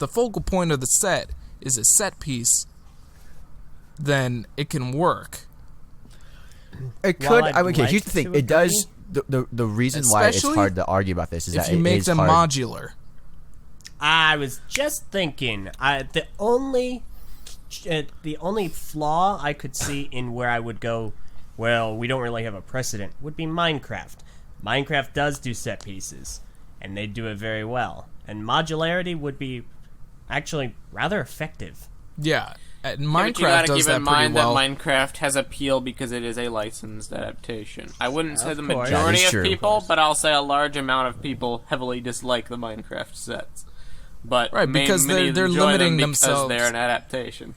[SPEAKER 2] focal point of the set is a set piece, then it can work.
[SPEAKER 5] It
[SPEAKER 4] While
[SPEAKER 5] could.
[SPEAKER 4] I'd
[SPEAKER 5] I mean, okay,
[SPEAKER 4] like
[SPEAKER 5] here's the thing.
[SPEAKER 4] to
[SPEAKER 5] It does. The reason why it's
[SPEAKER 2] Especially
[SPEAKER 5] hard to argue about this is
[SPEAKER 2] If
[SPEAKER 5] that
[SPEAKER 2] you
[SPEAKER 5] it
[SPEAKER 2] make
[SPEAKER 5] is
[SPEAKER 2] them
[SPEAKER 5] hard.
[SPEAKER 2] modular.
[SPEAKER 4] I was just thinking, the only flaw I could see in where I would go, well, we don't really have a precedent, would be Minecraft. Minecraft does do set pieces, and they do it very well. And modularity would be actually rather effective.
[SPEAKER 2] Yeah.
[SPEAKER 1] But you
[SPEAKER 2] Minecraft
[SPEAKER 1] gotta
[SPEAKER 2] does
[SPEAKER 1] keep
[SPEAKER 2] that
[SPEAKER 1] in
[SPEAKER 2] pretty
[SPEAKER 1] mind
[SPEAKER 2] well.
[SPEAKER 1] that Minecraft has appeal because it is a licensed adaptation. I wouldn't say
[SPEAKER 4] Of
[SPEAKER 1] the
[SPEAKER 4] course.
[SPEAKER 1] majority
[SPEAKER 5] That is
[SPEAKER 1] of
[SPEAKER 5] true.
[SPEAKER 1] people, but I'll say a large amount of people heavily dislike the Minecraft sets. But
[SPEAKER 2] Right, because
[SPEAKER 1] many
[SPEAKER 2] they're
[SPEAKER 1] enjoy
[SPEAKER 2] limiting
[SPEAKER 1] them because
[SPEAKER 2] themselves.
[SPEAKER 1] they're an adaptation.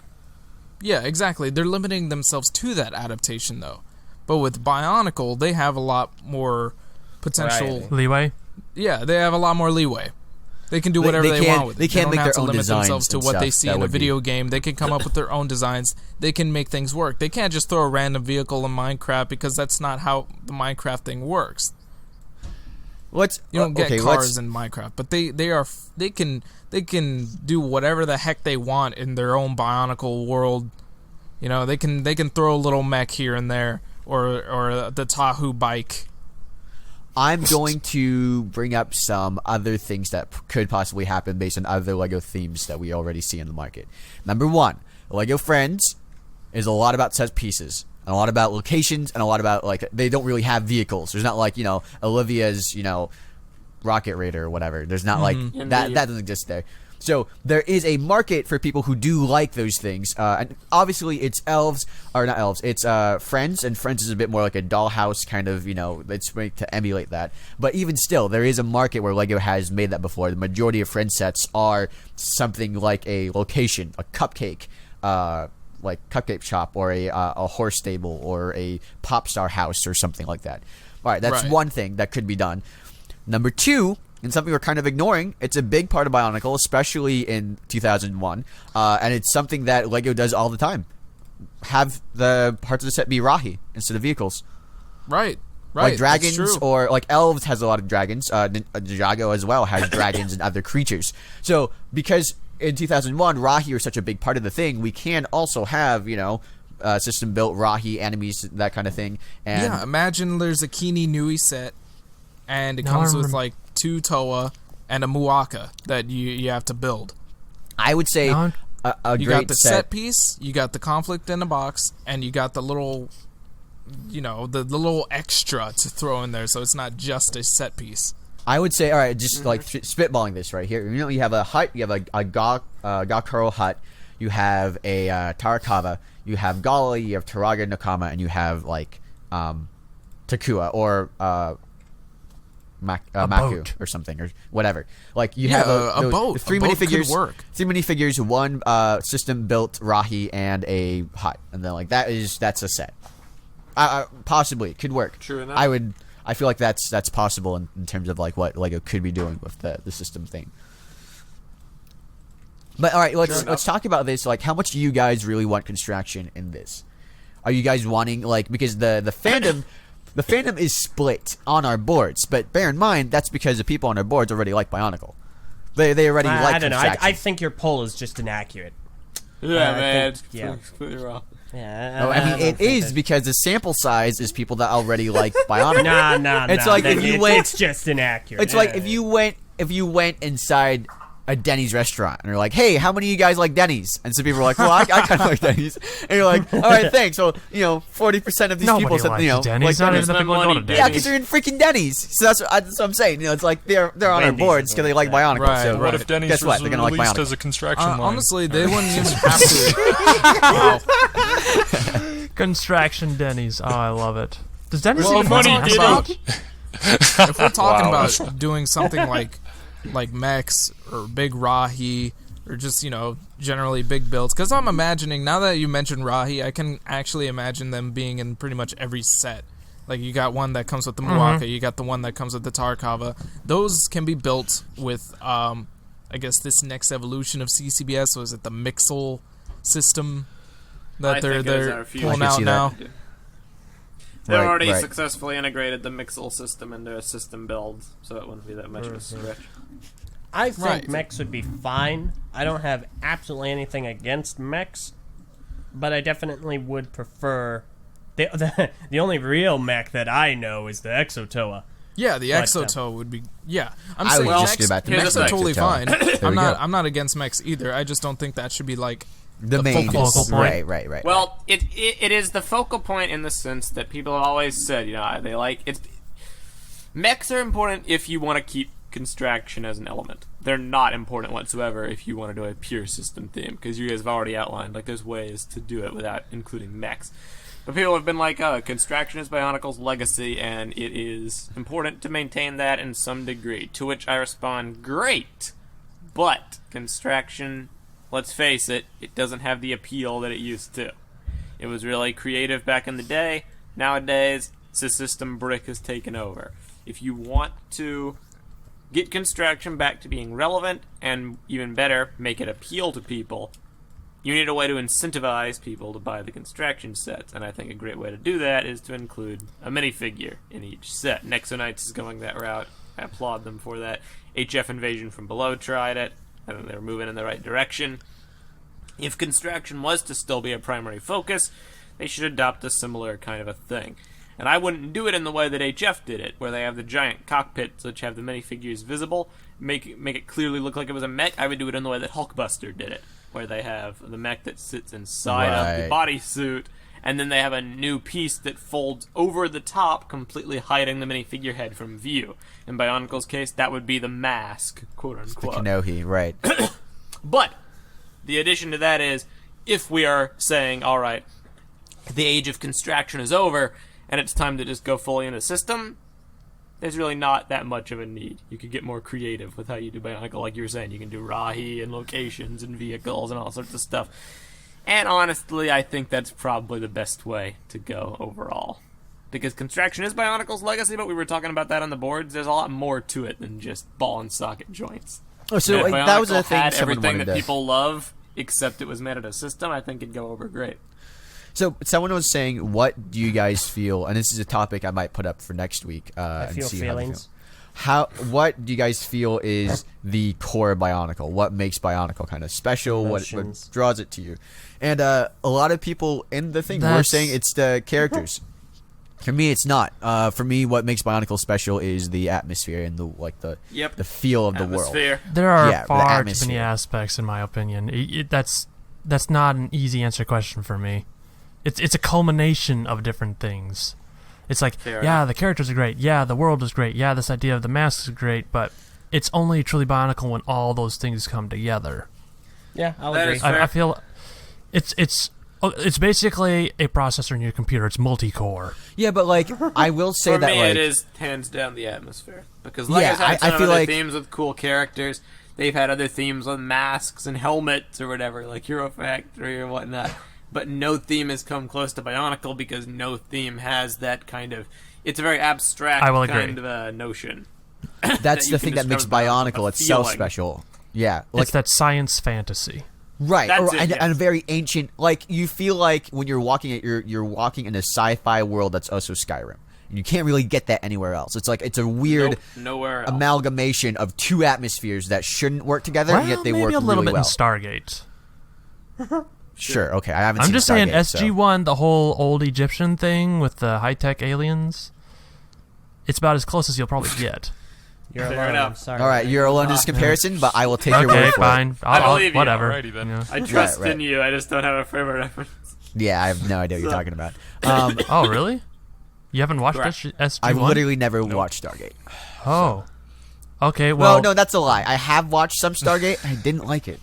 [SPEAKER 2] Yeah, exactly. They're limiting themselves to that adaptation, though. But with Bionicle, they have a lot more potential.
[SPEAKER 4] Right.
[SPEAKER 3] Leeway?
[SPEAKER 2] Yeah, they have a lot more leeway. They can do whatever they
[SPEAKER 5] can-
[SPEAKER 2] want with it.
[SPEAKER 5] they can
[SPEAKER 2] don't
[SPEAKER 5] make
[SPEAKER 2] have
[SPEAKER 5] their
[SPEAKER 2] to
[SPEAKER 5] own
[SPEAKER 2] limit
[SPEAKER 5] designs
[SPEAKER 2] themselves to
[SPEAKER 5] and
[SPEAKER 2] what they
[SPEAKER 5] stuff.
[SPEAKER 2] see
[SPEAKER 5] That
[SPEAKER 2] in a
[SPEAKER 5] would be-
[SPEAKER 2] video game. They can come up with their own designs. They can make things work. They can't just throw a random vehicle in Minecraft because that's not how the Minecraft thing works.
[SPEAKER 5] Let's.
[SPEAKER 2] You don't get
[SPEAKER 5] okay,
[SPEAKER 2] cars in Minecraft, but they can do whatever the heck they want in their own Bionicle world. You know, they can throw a little mech here and there, or the Tahoe bike.
[SPEAKER 5] I'm going to bring up some other things that could possibly happen based on other Lego themes that we already see in the market. Number one, Lego Friends is a lot about set pieces, and a lot about locations, and a lot about, like, they don't really have vehicles. There's not like, you know, Olivia's, you know, Rocket Raider or whatever. There's not like that doesn't exist there. So there is a market for people who do like those things, and obviously it's elves, or not elves, it's Friends, and Friends is a bit more like a dollhouse kind of, you know, it's made to emulate that. But even still, there is a market where Lego has made that before. The majority of Friends sets are something like a location, a cupcake, like cupcake shop, or a horse stable, or a pop star house, or something like that. All right, that's
[SPEAKER 2] Right.
[SPEAKER 5] one thing that could be done. Number two, and something we're kind of ignoring, it's a big part of Bionicle, especially in 2001, and it's something that Lego does all the time. Have the parts of the set be Rahi instead of vehicles.
[SPEAKER 2] Right.
[SPEAKER 5] Like dragons,
[SPEAKER 2] that's true.
[SPEAKER 5] or like elves has a lot of dragons. Ninjago as well has dragons and other creatures. So because in 2001 Rahi are such a big part of the thing, we can also have, you know, system built Rahi enemies, that kind of thing. And
[SPEAKER 2] Yeah, imagine there's a Kini Nui set, and it
[SPEAKER 3] Now
[SPEAKER 2] comes
[SPEAKER 3] I
[SPEAKER 2] with
[SPEAKER 3] remem-
[SPEAKER 2] like 2 Toa and a Muaka that you have to build.
[SPEAKER 5] I would say
[SPEAKER 3] Now
[SPEAKER 5] a
[SPEAKER 2] You
[SPEAKER 5] great
[SPEAKER 2] got the set piece, you got the conflict in the box, and you got the little, you know, the little extra to throw in there, so it's not just a set piece.
[SPEAKER 5] I would say, all right, just like spitballing this right here. You have a hut, you have a Gakuro hut, you have a Tarakawa, you have Gali, you have Taraga Nakama, and you have like Takua or Maku
[SPEAKER 3] boat.
[SPEAKER 5] or something or whatever. Like you
[SPEAKER 2] Yeah,
[SPEAKER 5] have
[SPEAKER 2] a boat.
[SPEAKER 5] Three
[SPEAKER 2] A boat
[SPEAKER 5] minifigures.
[SPEAKER 2] could work.
[SPEAKER 5] 3 minifigures, one system built Rahi, and a hut, and then like that's a set. Possibly it could work.
[SPEAKER 1] True enough.
[SPEAKER 5] I feel like that's possible in terms of like what Lego could be doing with the system thing. But all right, let's talk about this. Like, how much do you guys really want Constraction in this? Are you guys wanting like, because the fandom the fandom is split on our boards, but bear in mind that's because the people on our boards already like Bionicle. They already like
[SPEAKER 4] I don't know.
[SPEAKER 5] Constraction.
[SPEAKER 4] I think your poll is just inaccurate.
[SPEAKER 1] Yeah,
[SPEAKER 4] I
[SPEAKER 1] man.
[SPEAKER 4] think-
[SPEAKER 1] It's
[SPEAKER 4] yeah.
[SPEAKER 1] completely wrong.
[SPEAKER 4] Yeah,
[SPEAKER 5] No, I mean
[SPEAKER 4] don't
[SPEAKER 5] it
[SPEAKER 4] think
[SPEAKER 5] is
[SPEAKER 4] that-
[SPEAKER 5] because the sample size is people that already like Bionicle.
[SPEAKER 4] Nah.
[SPEAKER 5] It's like if you went-
[SPEAKER 4] It's just inaccurate.
[SPEAKER 5] It's like if you went inside a Denny's restaurant and you're like, hey, how many of you guys like Denny's? And some people are like, well, I kind of like Denny's. And you're like, all right, thanks. So 40% of these
[SPEAKER 3] Nobody
[SPEAKER 5] people said
[SPEAKER 3] likes Denny's.
[SPEAKER 5] like
[SPEAKER 3] Not
[SPEAKER 5] Denny's.
[SPEAKER 3] even the people that go to
[SPEAKER 1] Yeah,
[SPEAKER 5] Yeah,
[SPEAKER 3] Denny's.
[SPEAKER 5] because they're in freaking Denny's. So that's what I'm saying. It's like they're on our
[SPEAKER 4] Wendy's
[SPEAKER 5] boards
[SPEAKER 4] is
[SPEAKER 5] because they
[SPEAKER 4] like
[SPEAKER 5] like
[SPEAKER 4] that.
[SPEAKER 5] Bionicle.
[SPEAKER 2] Right,
[SPEAKER 5] So
[SPEAKER 6] What if Denny's
[SPEAKER 5] guess what?
[SPEAKER 6] was
[SPEAKER 5] They're gonna like
[SPEAKER 6] released
[SPEAKER 5] Bionicle.
[SPEAKER 6] as a Constraction line?
[SPEAKER 2] Honestly, they wouldn't even have to.
[SPEAKER 3] Constraction Denny's. Oh, I love it. Does Denny's
[SPEAKER 2] Well,
[SPEAKER 3] even
[SPEAKER 2] if we're
[SPEAKER 3] have
[SPEAKER 2] talking
[SPEAKER 3] a
[SPEAKER 2] about,
[SPEAKER 3] mascot?
[SPEAKER 2] if we're talking
[SPEAKER 6] Wow.
[SPEAKER 2] about doing something like mechs or big Rahi or just generally big builds, because I'm imagining, now that you mentioned Rahi, I can actually imagine them being in pretty much every set. Like you got one that comes with the Muwaka, you got the one that comes with the Tarkava. Those can be built with I guess this next evolution of CCBS. Was it the Mixel system that
[SPEAKER 1] I think it is
[SPEAKER 2] they're
[SPEAKER 1] our future.
[SPEAKER 2] pulling
[SPEAKER 5] I can
[SPEAKER 2] out
[SPEAKER 5] see that.
[SPEAKER 2] now?
[SPEAKER 1] They've
[SPEAKER 5] Right,
[SPEAKER 1] already
[SPEAKER 5] right.
[SPEAKER 1] successfully integrated the Mixel system into a system build, so it wouldn't be that much of a stretch.
[SPEAKER 4] I think
[SPEAKER 2] Right.
[SPEAKER 4] mechs would be fine. I don't have absolutely anything against mechs, but I definitely would prefer the only real mech that I know is the Exotoa.
[SPEAKER 2] Yeah, the
[SPEAKER 4] But,
[SPEAKER 2] Exotoa would be. Yeah, I'm
[SPEAKER 5] I
[SPEAKER 2] saying
[SPEAKER 5] was just
[SPEAKER 2] mechs,
[SPEAKER 5] about to
[SPEAKER 1] here's
[SPEAKER 2] mechs
[SPEAKER 1] the
[SPEAKER 2] are
[SPEAKER 1] thing.
[SPEAKER 2] totally fine.
[SPEAKER 5] There we go.
[SPEAKER 2] I'm not against mechs either. I just don't think that should be like
[SPEAKER 5] The main
[SPEAKER 3] focal point.
[SPEAKER 5] Right.
[SPEAKER 1] Well, it is the focal point in the sense that people have always said, they like it's. Mechs are important if you want to keep Constraction as an element. They're not important whatsoever if you want to do a pure system theme, because you guys have already outlined like there's ways to do it without including mechs. But people have been like, Constraction is Bionicle's legacy, and it is important to maintain that in some degree. To which I respond, great, but Constraction, let's face it, it doesn't have the appeal that it used to. It was really creative back in the day. Nowadays, the system brick has taken over. If you want to get Constraction back to being relevant, and even better, make it appeal to people, you need a way to incentivize people to buy the Constraction sets, and I think a great way to do that is to include a minifigure in each set. Nexonites is going that route. I applaud them for that. HF Invasion from Below tried it. I think they're moving in the right direction. If Constraction was to still be a primary focus, they should adopt a similar kind of a thing. And I wouldn't do it in the way that HF did it, where they have the giant cockpits which have the minifigures visible, make it clearly look like it was a mech. I would do it in the way that Hulkbuster did it, where they have the mech that sits inside of the bodysuit, and then they have a new piece that folds over the top, completely hiding the minifigure head from view. In Bionicle's case, that would be the mask, quote-unquote.
[SPEAKER 5] Kanohi, right.
[SPEAKER 1] But the addition to that is, if we are saying, all right, the age of Constraction is over, and it's time to just go fully into system, there's really not that much of a need. You could get more creative with how you do Bionicle, like you were saying. You can do Rahi and locations and vehicles and all sorts of stuff. And honestly, I think that's probably the best way to go overall. Because Constraction is Bionicle's legacy, but we were talking about that on the boards. There's a lot more to it than just ball and socket joints.
[SPEAKER 5] Oh, so
[SPEAKER 1] And if
[SPEAKER 5] like, that was
[SPEAKER 1] Bionicle
[SPEAKER 5] a thing
[SPEAKER 1] had
[SPEAKER 5] someone
[SPEAKER 1] everything
[SPEAKER 5] wanted
[SPEAKER 1] that
[SPEAKER 5] to...
[SPEAKER 1] people love, except it was made at a system, I think it'd go over great.
[SPEAKER 5] So someone was saying, what do you guys feel? And this is a topic I might put up for next week.
[SPEAKER 4] I
[SPEAKER 5] and
[SPEAKER 4] feel
[SPEAKER 5] see
[SPEAKER 4] feelings.
[SPEAKER 5] What do you guys feel is the core of Bionicle? What makes Bionicle kind of special? What
[SPEAKER 4] Emotions.
[SPEAKER 5] draws it to you? And a lot of people in the thing were
[SPEAKER 3] That's-
[SPEAKER 5] saying it's the characters. For me, it's not. For me, what makes Bionicle special is the atmosphere and the feel of the world.
[SPEAKER 1] Atmosphere.
[SPEAKER 3] There are
[SPEAKER 5] Yeah, the
[SPEAKER 3] far too
[SPEAKER 5] atmosphere.
[SPEAKER 3] many aspects, in my opinion. That's not an easy answer question for me. It's a culmination of different things. It's like,
[SPEAKER 1] Fair
[SPEAKER 3] yeah,
[SPEAKER 1] enough.
[SPEAKER 3] the characters are great. Yeah, the world is great. Yeah, this idea of the masks is great. But it's only truly Bionicle when all those things come together.
[SPEAKER 4] Yeah, I'll
[SPEAKER 1] That
[SPEAKER 4] agree.
[SPEAKER 1] is fair.
[SPEAKER 3] I feel it's basically a processor in your computer. It's multi-core.
[SPEAKER 5] Yeah, but like I will say
[SPEAKER 1] For
[SPEAKER 5] that
[SPEAKER 1] me,
[SPEAKER 5] like
[SPEAKER 1] it is hands down the atmosphere because
[SPEAKER 5] Yeah,
[SPEAKER 1] Lego's had
[SPEAKER 5] I
[SPEAKER 1] some
[SPEAKER 5] feel
[SPEAKER 1] other
[SPEAKER 5] like-
[SPEAKER 1] themes with cool characters. They've had other themes with masks and helmets or whatever, like Hero Factory or whatnot. But no theme has come close to Bionicle because no theme has that kind of. It's a very abstract
[SPEAKER 3] I will agree.
[SPEAKER 1] kind of a notion.
[SPEAKER 5] that's
[SPEAKER 1] you
[SPEAKER 5] the
[SPEAKER 1] can
[SPEAKER 5] thing that makes
[SPEAKER 1] describe Bionicle,
[SPEAKER 5] Bionicle
[SPEAKER 1] a
[SPEAKER 5] itself
[SPEAKER 1] feeling.
[SPEAKER 5] special. Yeah, like
[SPEAKER 3] It's that science fantasy.
[SPEAKER 5] right,
[SPEAKER 1] That's it,
[SPEAKER 5] and,
[SPEAKER 1] yes.
[SPEAKER 5] and a very ancient. Like you feel like when you're walking at you're walking in a sci-fi world that's also Skyrim, and you can't really get that anywhere else. It's like it's a weird
[SPEAKER 1] Nope, nowhere else.
[SPEAKER 5] amalgamation of two atmospheres that shouldn't work together,
[SPEAKER 3] Well,
[SPEAKER 5] and yet they
[SPEAKER 3] maybe
[SPEAKER 5] work
[SPEAKER 3] a little
[SPEAKER 5] really
[SPEAKER 3] bit
[SPEAKER 5] well.
[SPEAKER 3] in Stargate.
[SPEAKER 5] Sure, okay, I haven't.
[SPEAKER 3] I'm
[SPEAKER 5] seen
[SPEAKER 3] just saying,
[SPEAKER 5] Stargate, so-
[SPEAKER 3] SG-1, the whole old Egyptian thing with the high-tech aliens, it's about as close as you'll probably get.
[SPEAKER 4] You're
[SPEAKER 1] Fair
[SPEAKER 4] alone.
[SPEAKER 1] enough.
[SPEAKER 4] I'm sorry.
[SPEAKER 5] All right, you're alone in this comparison, but I will take your
[SPEAKER 3] Okay,
[SPEAKER 5] word for
[SPEAKER 3] fine.
[SPEAKER 1] I believe you.
[SPEAKER 3] Whatever.
[SPEAKER 6] Alrighty then.
[SPEAKER 3] You know.
[SPEAKER 1] I trust
[SPEAKER 5] right.
[SPEAKER 1] in you. I just don't have a frame of reference.
[SPEAKER 5] it. Yeah, I have no idea what you're talking about.
[SPEAKER 3] Oh, really? You haven't watched
[SPEAKER 1] Correct.
[SPEAKER 3] SG-1?
[SPEAKER 5] I've literally never watched Stargate.
[SPEAKER 3] Oh. Okay,
[SPEAKER 5] Well,
[SPEAKER 3] well...
[SPEAKER 5] no, that's a lie. I have watched some Stargate. I didn't like it.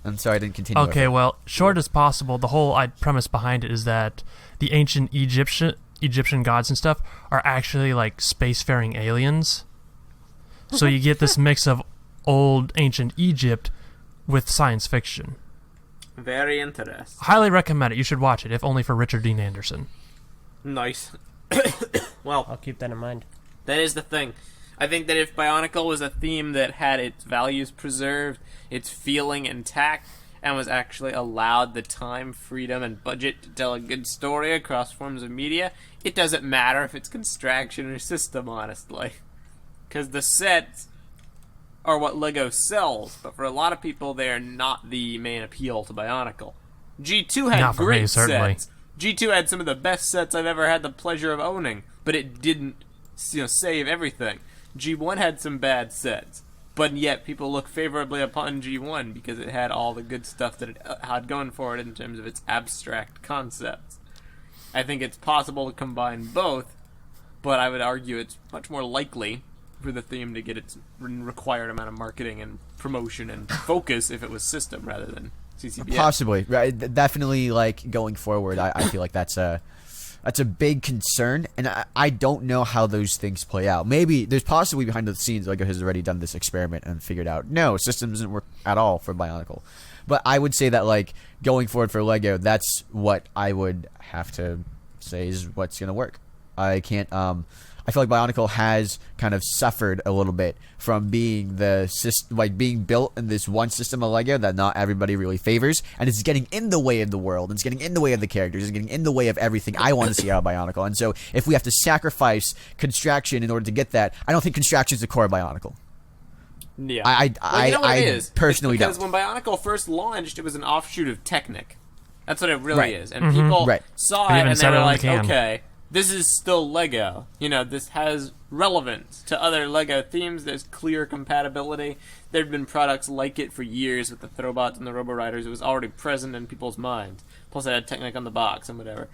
[SPEAKER 5] I'm sorry, I didn't continue. with
[SPEAKER 3] Okay,
[SPEAKER 5] it.
[SPEAKER 3] well, short as possible, the whole premise behind it is that the ancient Egyptian gods and stuff are actually like spacefaring aliens. So you get this mix of old ancient Egypt with science fiction.
[SPEAKER 1] Very interesting.
[SPEAKER 3] Highly recommend it. You should watch it, if only for Richard Dean Anderson.
[SPEAKER 1] Nice. Well,
[SPEAKER 4] I'll keep that in mind.
[SPEAKER 1] that is the thing. I think that if Bionicle was a theme that had its values preserved, its feeling intact, and was actually allowed the time, freedom, and budget to tell a good story across forms of media, it doesn't matter if it's Constraction or System, honestly. Because the sets are what LEGO sells, but for a lot of people, they are not the main appeal to Bionicle. G2 had
[SPEAKER 3] Not for me,
[SPEAKER 1] great
[SPEAKER 3] certainly.
[SPEAKER 1] sets. G2 had some of the best sets I've ever had the pleasure of owning, but it didn't, save everything. G1 had some bad sets, but yet people look favorably upon G1 because it had all the good stuff that it had going for it in terms of its abstract concepts. I think it's possible to combine both, but I would argue it's much more likely for the theme to get its required amount of marketing and promotion and focus if it was System rather than CCBS.
[SPEAKER 5] Possibly, right? Definitely, like going forward, I feel like that's a big concern, and I don't know how those things play out. Maybe there's possibly behind the scenes, Lego has already done this experiment and figured out no, System doesn't work at all for Bionicle. But I would say that like going forward for Lego, that's what I would have to say is what's gonna work. I can't. I feel like Bionicle has kind of suffered a little bit from being being built in this one system of Lego that not everybody really favors, and it's getting in the way of the world, and it's getting in the way of the characters, it's getting in the way of everything I want to see out of Bionicle. And so, if we have to sacrifice Constraction in order to get that, I don't think Constraction is the core of Bionicle.
[SPEAKER 1] Yeah.
[SPEAKER 5] I
[SPEAKER 1] you know what
[SPEAKER 5] I
[SPEAKER 1] it is?
[SPEAKER 5] personally
[SPEAKER 1] because
[SPEAKER 5] don't.
[SPEAKER 1] when Bionicle first launched, it was an offshoot of Technic. That's what it really
[SPEAKER 5] Right.
[SPEAKER 1] is. And people
[SPEAKER 5] Right.
[SPEAKER 1] saw
[SPEAKER 3] They
[SPEAKER 1] it
[SPEAKER 3] even
[SPEAKER 1] and they
[SPEAKER 3] said it
[SPEAKER 1] were
[SPEAKER 3] on the
[SPEAKER 1] like,
[SPEAKER 3] can.
[SPEAKER 1] okay, this is still Lego. This has relevance to other Lego themes. There's clear compatibility. There have been products like it for years with the Throwbots and the Robo-Riders. It was already present in people's minds. Plus, it had Technic on the box and whatever.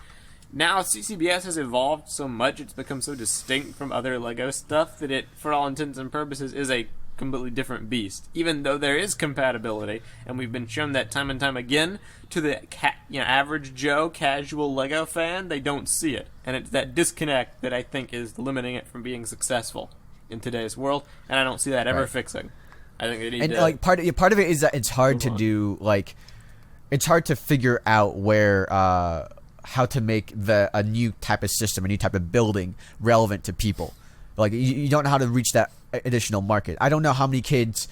[SPEAKER 1] Now, CCBS has evolved so much, it's become so distinct from other Lego stuff that it, for all intents and purposes, is a completely different beast. Even though there is compatibility, and we've been shown that time and time again, to the average Joe, casual Lego fan, they don't see it. And it's that disconnect that I think is limiting it from being successful in today's world, and I don't see that ever
[SPEAKER 5] Right.
[SPEAKER 1] fixing. I think they need
[SPEAKER 5] And
[SPEAKER 1] to...
[SPEAKER 5] like part of it is that it's hard to do it's hard to figure out where how to make a new type of system, a new type of building relevant to people. Like you don't know how to reach that additional market. I don't know how many kids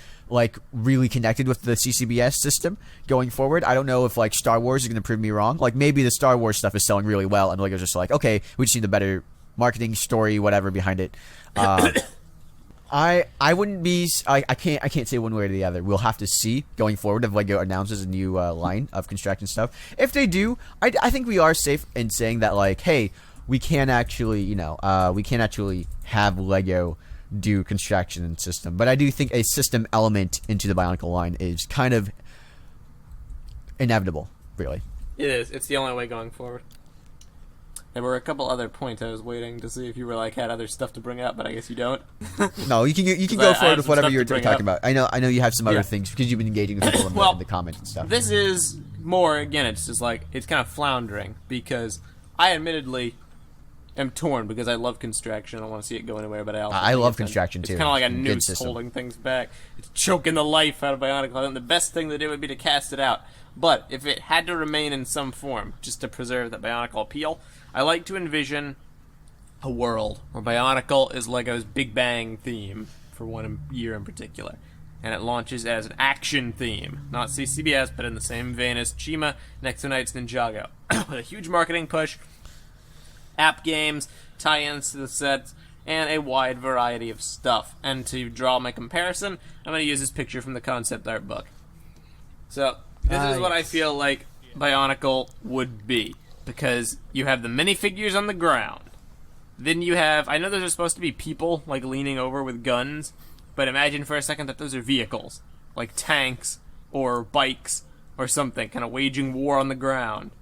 [SPEAKER 5] really connected with the CCBS system going forward. I don't know if Star Wars is going to prove me wrong. Maybe the Star Wars stuff is selling really well, and Lego's just okay, we just need a better marketing story, whatever behind it. I wouldn't be. I can't say one way or the other. We'll have to see going forward if Lego announces a new line of Constraction stuff. If they do, I think we are safe in saying that hey, we can actually have Lego do Constraction and System. But I do think a system element into the Bionicle line is kind of inevitable, really.
[SPEAKER 1] It is. It's the only way going forward. There were a couple other points I was waiting to see if you were like had other stuff to bring up, but I guess you don't.
[SPEAKER 5] No, you can go
[SPEAKER 1] I
[SPEAKER 5] forward
[SPEAKER 1] have
[SPEAKER 5] with
[SPEAKER 1] some
[SPEAKER 5] whatever
[SPEAKER 1] stuff
[SPEAKER 5] you're
[SPEAKER 1] to bring
[SPEAKER 5] talking
[SPEAKER 1] up.
[SPEAKER 5] about. I know you have some other
[SPEAKER 1] Yeah.
[SPEAKER 5] things because you've been engaging with people in the comments and stuff.
[SPEAKER 1] This is more, again, it's just like, it's kind of floundering, because I admittedly am torn, because I love Constraction, I don't want to see it go anywhere, but I also
[SPEAKER 5] I
[SPEAKER 1] think
[SPEAKER 5] love
[SPEAKER 1] it's
[SPEAKER 5] Constraction,
[SPEAKER 1] it's
[SPEAKER 5] too.
[SPEAKER 1] kind of like a
[SPEAKER 5] Good
[SPEAKER 1] noose
[SPEAKER 5] system.
[SPEAKER 1] holding things back. It's choking the life out of Bionicle. I think the best thing to do would be to cast it out. But if it had to remain in some form, just to preserve the Bionicle appeal, I like to envision a world where Bionicle is Lego's Big Bang theme for one year in particular. And it launches as an action theme, not CCBS, but in the same vein as Chima, Nexo Knights, Ninjago. With a huge marketing push, app games, tie-ins to the sets, and a wide variety of stuff. And to draw my comparison, I'm going to use this picture from the concept art book. So, this is what I feel like Bionicle would be. Because you have the minifigures on the ground. Then you have, I know those are supposed to be people, like leaning over with guns, but imagine for a second that those are vehicles, like tanks, or bikes, or something, kind of waging war on the ground.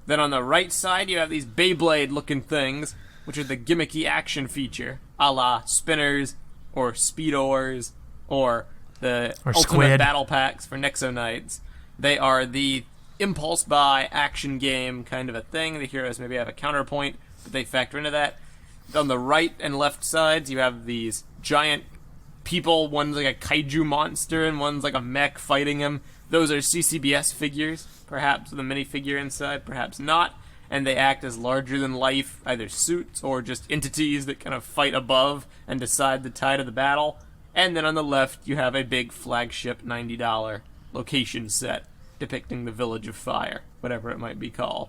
[SPEAKER 1] Then on the right side, you have these Beyblade-looking things, which are the gimmicky action feature, a la Spinners, or Speedors, or the
[SPEAKER 3] Or
[SPEAKER 1] Ultimate
[SPEAKER 3] Squid.
[SPEAKER 1] Battle Packs for Nexo Knights. They are the impulse buy action game kind of a thing. The heroes maybe have a counterpoint, but they factor into that. On the right and left sides, you have these giant people. One's like a kaiju monster, and one's like a mech fighting him. Those are CCBS figures, perhaps with a minifigure inside, perhaps not. And they act as larger-than-life, either suits or just entities that kind of fight above and decide the tide of the battle. And then on the left, you have a big flagship $90 location set depicting the Village of Fire, whatever it might be called.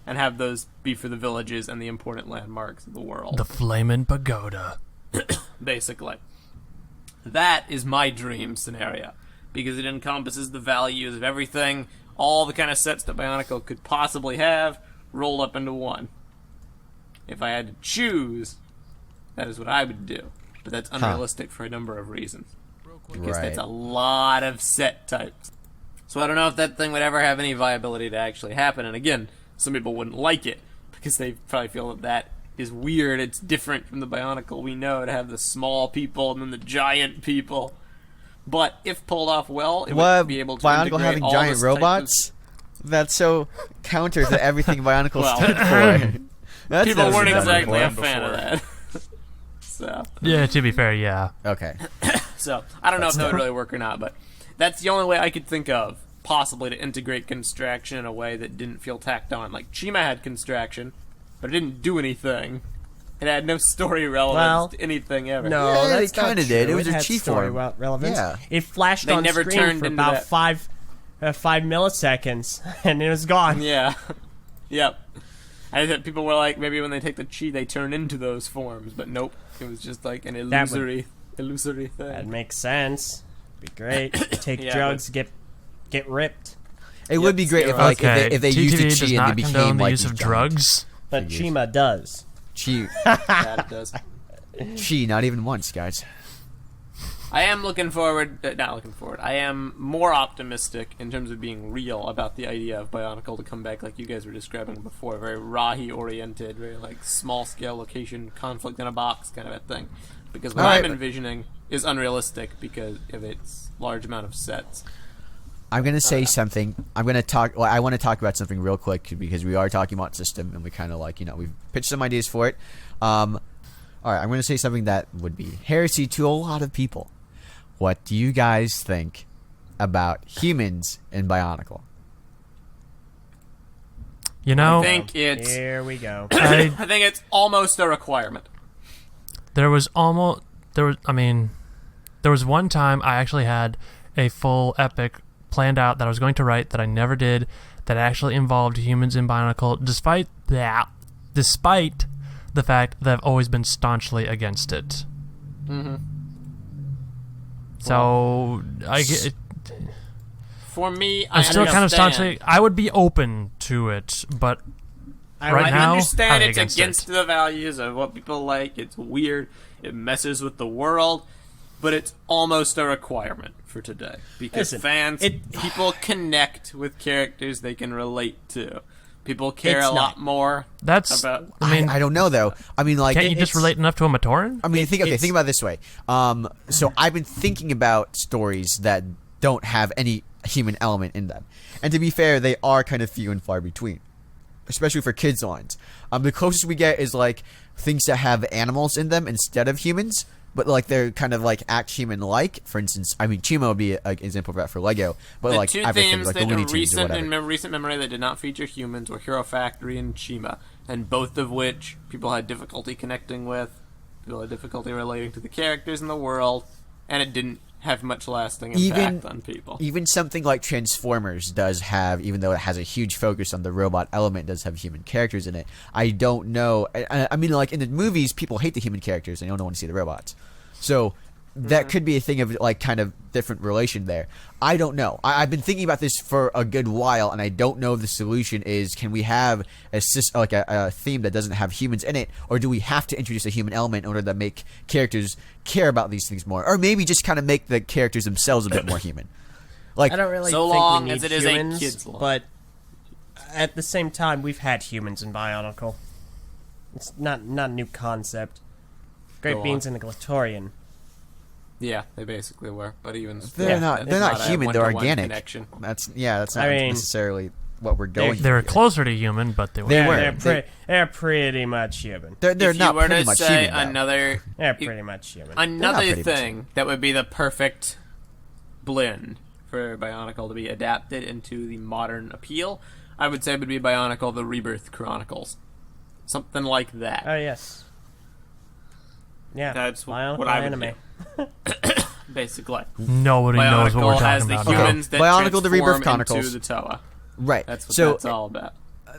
[SPEAKER 1] And have those be for the villages and the important landmarks of the world.
[SPEAKER 3] The Flamin' Pagoda.
[SPEAKER 1] Basically. That is my dream scenario, because it encompasses the values of everything, all the kind of sets that Bionicle could possibly have, rolled up into one. If I had to choose, that is what I would do. But that's unrealistic for a number of reasons. Because
[SPEAKER 5] Right.
[SPEAKER 1] that's a lot of set types. So I don't know if that thing would ever have any viability to actually happen. And again, some people wouldn't like it, because they probably feel that that is weird. It's different from the Bionicle we know, to have the small people and then the giant people. But if pulled off well, it
[SPEAKER 5] What,
[SPEAKER 1] would be able to
[SPEAKER 5] Bionicle
[SPEAKER 1] integrate
[SPEAKER 5] having
[SPEAKER 1] all
[SPEAKER 5] giant
[SPEAKER 1] this type of-
[SPEAKER 5] robots? That's so counter to everything Bionicle
[SPEAKER 1] Well,
[SPEAKER 5] stood for. That's
[SPEAKER 1] People
[SPEAKER 5] never
[SPEAKER 1] weren't
[SPEAKER 5] been done
[SPEAKER 1] exactly a
[SPEAKER 5] before.
[SPEAKER 1] fan of that. So,
[SPEAKER 3] Yeah, to be fair, yeah.
[SPEAKER 5] Okay.
[SPEAKER 1] I don't know if that would really work or not, but that's the only way I could think of, possibly, to integrate Constraction in a way that didn't feel tacked on. Like, Chima had Constraction, but it didn't do anything. It had no story relevance
[SPEAKER 4] Well,
[SPEAKER 1] to anything ever.
[SPEAKER 4] No,
[SPEAKER 5] Yeah,
[SPEAKER 4] that's
[SPEAKER 5] they
[SPEAKER 4] not
[SPEAKER 5] kinda did.
[SPEAKER 4] true.
[SPEAKER 5] It was a
[SPEAKER 4] had
[SPEAKER 5] chi
[SPEAKER 4] story
[SPEAKER 5] form.
[SPEAKER 4] relevance.
[SPEAKER 5] Yeah.
[SPEAKER 4] It flashed
[SPEAKER 1] They
[SPEAKER 4] on
[SPEAKER 1] never
[SPEAKER 4] screen
[SPEAKER 1] turned
[SPEAKER 4] for
[SPEAKER 1] into
[SPEAKER 4] about
[SPEAKER 1] that.
[SPEAKER 4] 5 milliseconds, and it was gone.
[SPEAKER 1] Yeah. Yep. I thought people were like, maybe when they take the chi, they turn into those forms, but nope. It was just like an
[SPEAKER 4] That would-
[SPEAKER 1] illusory thing.
[SPEAKER 4] That makes sense. Be great. Take
[SPEAKER 1] Yeah,
[SPEAKER 4] drugs, get ripped.
[SPEAKER 5] It would be great if like
[SPEAKER 3] Okay,
[SPEAKER 5] if they
[SPEAKER 3] TTV
[SPEAKER 5] used the
[SPEAKER 3] does
[SPEAKER 5] chi and
[SPEAKER 3] not
[SPEAKER 5] they
[SPEAKER 3] condone
[SPEAKER 5] became
[SPEAKER 3] the
[SPEAKER 5] like
[SPEAKER 3] use
[SPEAKER 5] these
[SPEAKER 3] of
[SPEAKER 5] giant
[SPEAKER 3] drugs.
[SPEAKER 4] But
[SPEAKER 5] Figures.
[SPEAKER 4] Chima does.
[SPEAKER 5] Chi,
[SPEAKER 1] Yeah, it does.
[SPEAKER 5] chi, not even once, guys.
[SPEAKER 1] I am looking forward. Not looking forward. I am more optimistic in terms of being real about the idea of Bionicle to come back, like you guys were describing before. Very Rahi oriented, very like small scale location, conflict in a box kind of a thing. Because what
[SPEAKER 5] Alright.
[SPEAKER 1] I'm envisioning is unrealistic because of its large amount of sets.
[SPEAKER 5] I'm gonna say something. I'm gonna talk. Well, I want to talk about something real quick because we are talking about system, and we kind of like we've pitched some ideas for it. All right, I'm gonna say something that would be heresy to a lot of people. What do you guys think about humans in Bionicle?
[SPEAKER 3] You know,
[SPEAKER 1] I think it's.
[SPEAKER 4] Here we go.
[SPEAKER 1] I think it's almost a requirement.
[SPEAKER 3] there was one time I actually had a full epic planned out that I was going to write that I never did, that actually involved humans in Bionicle, despite the fact that I've always been staunchly against it.
[SPEAKER 1] Mm-hmm.
[SPEAKER 3] So
[SPEAKER 1] For me,
[SPEAKER 3] I'm still kind of
[SPEAKER 1] understand.
[SPEAKER 3] staunchly. I would be open to it, but right
[SPEAKER 1] I
[SPEAKER 3] now,
[SPEAKER 1] understand
[SPEAKER 3] highly
[SPEAKER 1] it's against
[SPEAKER 3] it.
[SPEAKER 1] the values of what people like. It's weird. It messes with the world. But it's almost a requirement for today. Because
[SPEAKER 4] Listen,
[SPEAKER 1] people connect with characters they can relate to. People care
[SPEAKER 4] It's
[SPEAKER 1] a lot
[SPEAKER 4] not.
[SPEAKER 1] more
[SPEAKER 3] That's.
[SPEAKER 1] about.
[SPEAKER 3] I mean,
[SPEAKER 5] I don't know though. I mean, like,
[SPEAKER 3] can't you just
[SPEAKER 5] it's-
[SPEAKER 3] relate enough to a Matoran?
[SPEAKER 5] I mean, think about it this way. So I've been thinking about stories that don't have any human element in them, and to be fair, they are kind of few and far between, especially for kids' lines. The closest we get is like things that have animals in them instead of humans, but like they're kind of like act human-like. For instance, I mean, Chimo would be an example of that for Lego, but
[SPEAKER 1] The
[SPEAKER 5] like
[SPEAKER 1] two
[SPEAKER 5] everything,
[SPEAKER 1] themes
[SPEAKER 5] like the
[SPEAKER 1] that
[SPEAKER 5] Looney
[SPEAKER 1] are
[SPEAKER 5] Tunes or whatever.
[SPEAKER 1] in recent memory that did not feature humans were Hero Factory and Chima, and both of which people had difficulty connecting with, people had difficulty relating to the characters in the world, and it didn't have much lasting impact on people.
[SPEAKER 5] Even something like Transformers does have, even though it has a huge focus on the robot element, does have human characters in it. I don't know. I mean, like in the movies, people hate the human characters and they don't want to see the robots. So that could be a thing of like kind of different relation there. I don't know. I've been thinking about this for a good while, and I don't know if the solution is: can we have a theme that doesn't have humans in it, or do we have to introduce a human element in order to make characters care about these things more, or maybe just kind of make the characters themselves a bit more human? Like,
[SPEAKER 4] I don't really
[SPEAKER 1] So
[SPEAKER 4] think
[SPEAKER 1] long
[SPEAKER 4] we need
[SPEAKER 1] as it is a
[SPEAKER 4] humans,
[SPEAKER 1] kid's line.
[SPEAKER 4] but at the same time, we've had humans in Bionicle. It's not a new concept. Great
[SPEAKER 1] Go
[SPEAKER 4] Beans and the Glatorian.
[SPEAKER 1] Yeah, they basically were, but even
[SPEAKER 5] they're not
[SPEAKER 1] a
[SPEAKER 5] human. They're
[SPEAKER 1] one-to-one
[SPEAKER 5] organic.
[SPEAKER 1] connection.
[SPEAKER 5] That's not
[SPEAKER 4] I mean,
[SPEAKER 5] necessarily what we're going.
[SPEAKER 3] They were
[SPEAKER 5] for.
[SPEAKER 3] closer to human, but they were.
[SPEAKER 5] They were.
[SPEAKER 4] They're pretty much human.
[SPEAKER 5] They're
[SPEAKER 1] If
[SPEAKER 5] not
[SPEAKER 1] you were
[SPEAKER 5] pretty
[SPEAKER 1] to
[SPEAKER 5] much
[SPEAKER 1] say
[SPEAKER 5] human. though.
[SPEAKER 1] another
[SPEAKER 4] They're pretty much human.
[SPEAKER 1] another
[SPEAKER 5] pretty much
[SPEAKER 1] thing that would be the perfect blend for Bionicle to be adapted into the modern appeal, I would say would be Bionicle: The Rebirth Chronicles, something like that.
[SPEAKER 4] Oh yes. Yeah,
[SPEAKER 1] That's
[SPEAKER 4] Bionicle
[SPEAKER 1] what I would
[SPEAKER 4] anime.
[SPEAKER 1] Basically,
[SPEAKER 3] Nobody knows what we're
[SPEAKER 1] Bionicle has
[SPEAKER 3] talking
[SPEAKER 1] the
[SPEAKER 3] about.
[SPEAKER 1] humans that
[SPEAKER 5] Bionicle: The Rebirth
[SPEAKER 1] transform
[SPEAKER 5] Chronicles.
[SPEAKER 1] into the Toa.
[SPEAKER 5] Right.
[SPEAKER 1] That's what
[SPEAKER 5] so
[SPEAKER 1] that's all about.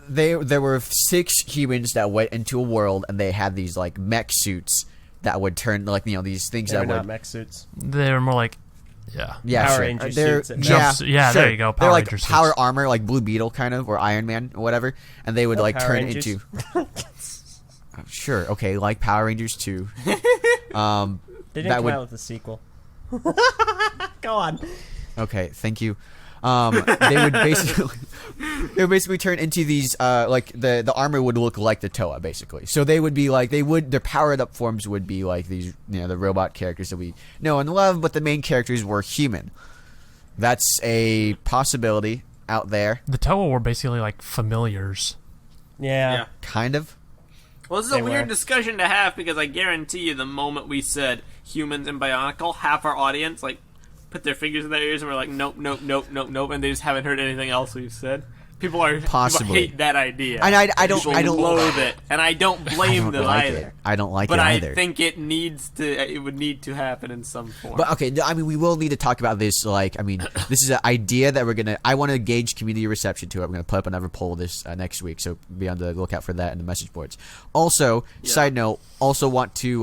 [SPEAKER 5] there were 6 humans that went into a world, and they had these like mech suits that would turn like these things
[SPEAKER 4] They're
[SPEAKER 5] that
[SPEAKER 4] not
[SPEAKER 5] would.
[SPEAKER 4] mech suits.
[SPEAKER 3] They were more like, yeah.
[SPEAKER 5] Yeah,
[SPEAKER 4] Power
[SPEAKER 5] sure.
[SPEAKER 4] Ranger
[SPEAKER 5] They're,
[SPEAKER 4] suits at
[SPEAKER 5] yeah,
[SPEAKER 3] best. Yeah,
[SPEAKER 5] sure.
[SPEAKER 3] there you go,
[SPEAKER 5] They're
[SPEAKER 3] Power
[SPEAKER 5] like
[SPEAKER 3] Ranger suits.
[SPEAKER 5] power armor, like Blue Beetle kind of, or Iron Man or whatever, and they would like
[SPEAKER 4] Power
[SPEAKER 5] turn
[SPEAKER 4] Rangers.
[SPEAKER 5] into. Sure, okay, like Power Rangers too.
[SPEAKER 4] They didn't
[SPEAKER 5] That
[SPEAKER 4] come
[SPEAKER 5] would-
[SPEAKER 4] out with a sequel. Go on.
[SPEAKER 5] Okay, thank you. They would basically turn into these like the armor would look like the Toa basically. So they would be like their powered up forms would be like these the robot characters that we know and love, but the main characters were human. That's a possibility out there,
[SPEAKER 3] The Toa were basically like familiars.
[SPEAKER 4] Yeah.
[SPEAKER 5] kind of.
[SPEAKER 1] Well, this is
[SPEAKER 4] They
[SPEAKER 1] a weird
[SPEAKER 4] were.
[SPEAKER 1] discussion to have because I guarantee you, the moment we said humans and Bionicle, half our audience like put their fingers in their ears and were like, nope, nope, nope, nope, nope, and they just haven't heard anything else we've said. People
[SPEAKER 5] Possibly.
[SPEAKER 1] hate that idea.
[SPEAKER 5] And I don't
[SPEAKER 1] People loathe it, and I don't
[SPEAKER 5] I
[SPEAKER 1] blame
[SPEAKER 5] don't
[SPEAKER 1] them
[SPEAKER 5] like
[SPEAKER 1] either.
[SPEAKER 5] it. I don't like
[SPEAKER 1] But
[SPEAKER 5] it
[SPEAKER 1] I
[SPEAKER 5] either.
[SPEAKER 1] think it would need to happen in some form.
[SPEAKER 5] But okay, I mean, we will need to talk about this. Like, I mean, this is an idea that I want to gauge community reception to it. We're gonna put up another poll this next week, so be on the lookout for that in the message boards. Also, side note, also want to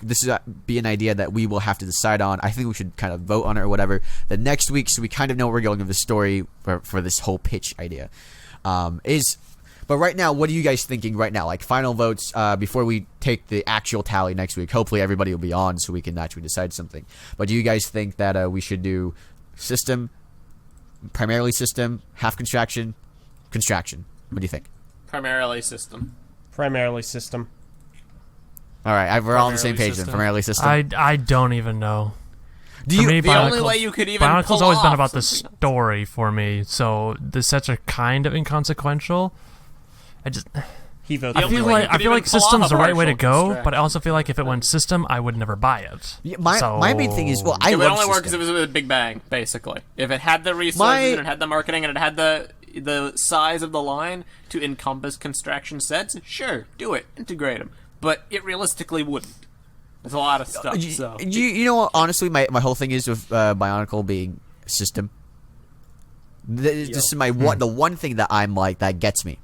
[SPEAKER 5] this is be an idea that we will have to decide on. I think we should kind of vote on it or whatever the next week, so we kind of know where we're going with the story for this whole pitch idea. But right now, what are you guys thinking right now? Like final votes before we take the actual tally next week. Hopefully everybody will be on so we can actually decide something. But do you guys think that we should do system, primarily system, half contraction? What do you think?
[SPEAKER 1] Primarily system.
[SPEAKER 4] Primarily system.
[SPEAKER 5] All right, we're all on the same
[SPEAKER 6] Primarily
[SPEAKER 5] page then.
[SPEAKER 6] system.
[SPEAKER 5] Primarily system.
[SPEAKER 3] I don't even know.
[SPEAKER 5] Do
[SPEAKER 3] For
[SPEAKER 5] you?
[SPEAKER 3] me,
[SPEAKER 1] The only
[SPEAKER 3] Bionicle-
[SPEAKER 1] way you could even
[SPEAKER 3] Bionicle's
[SPEAKER 1] pull
[SPEAKER 3] always been
[SPEAKER 1] off
[SPEAKER 3] about the
[SPEAKER 1] something else.
[SPEAKER 3] story for me, so the sets are kind of inconsequential. I
[SPEAKER 4] He votes.
[SPEAKER 1] The
[SPEAKER 3] I
[SPEAKER 1] only
[SPEAKER 3] feel
[SPEAKER 1] way you
[SPEAKER 3] like
[SPEAKER 1] could even pull
[SPEAKER 3] system's
[SPEAKER 1] off
[SPEAKER 3] the right way to
[SPEAKER 1] partial
[SPEAKER 3] go,
[SPEAKER 1] construction.
[SPEAKER 3] but I also feel like if it went system, I would never buy it.
[SPEAKER 5] Yeah, my main thing is, well, I
[SPEAKER 1] It would
[SPEAKER 5] love
[SPEAKER 1] only work because
[SPEAKER 5] system.
[SPEAKER 1] it was a Big Bang, basically. If it had the resources
[SPEAKER 5] My-
[SPEAKER 1] and it had the marketing and it had the size of the line to encompass construction sets, sure, do it, integrate them. But it realistically wouldn't. There's a lot of stuff. So
[SPEAKER 5] You know what? Honestly, my whole thing is with Bionicle being system. This is the one thing that I'm like that gets me.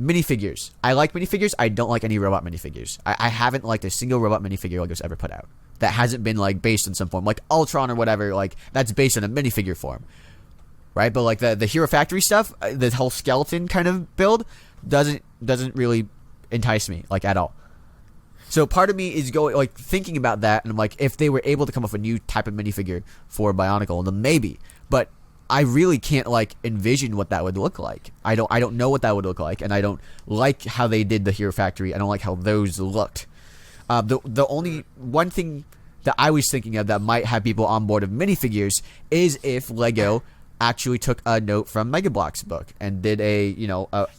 [SPEAKER 5] Minifigures. I like minifigures. I don't like any robot minifigures. I haven't liked a single robot minifigure Lego's ever put out that hasn't been like based in some form, like Ultron or whatever. Like that's based in a minifigure form, right? But like the Hero Factory stuff, the whole skeleton kind of build doesn't really entice me like at all. So part of me is thinking about that, and I'm like, if they were able to come up with a new type of minifigure for Bionicle, then maybe. But I really can't like envision what that would look like. I don't know what that would look like, and I don't like how they did the Hero Factory. I don't like how those looked. The only one thing that I was thinking of that might have people on board of minifigures is if Lego actually took a note from Mega Bloks' book and did a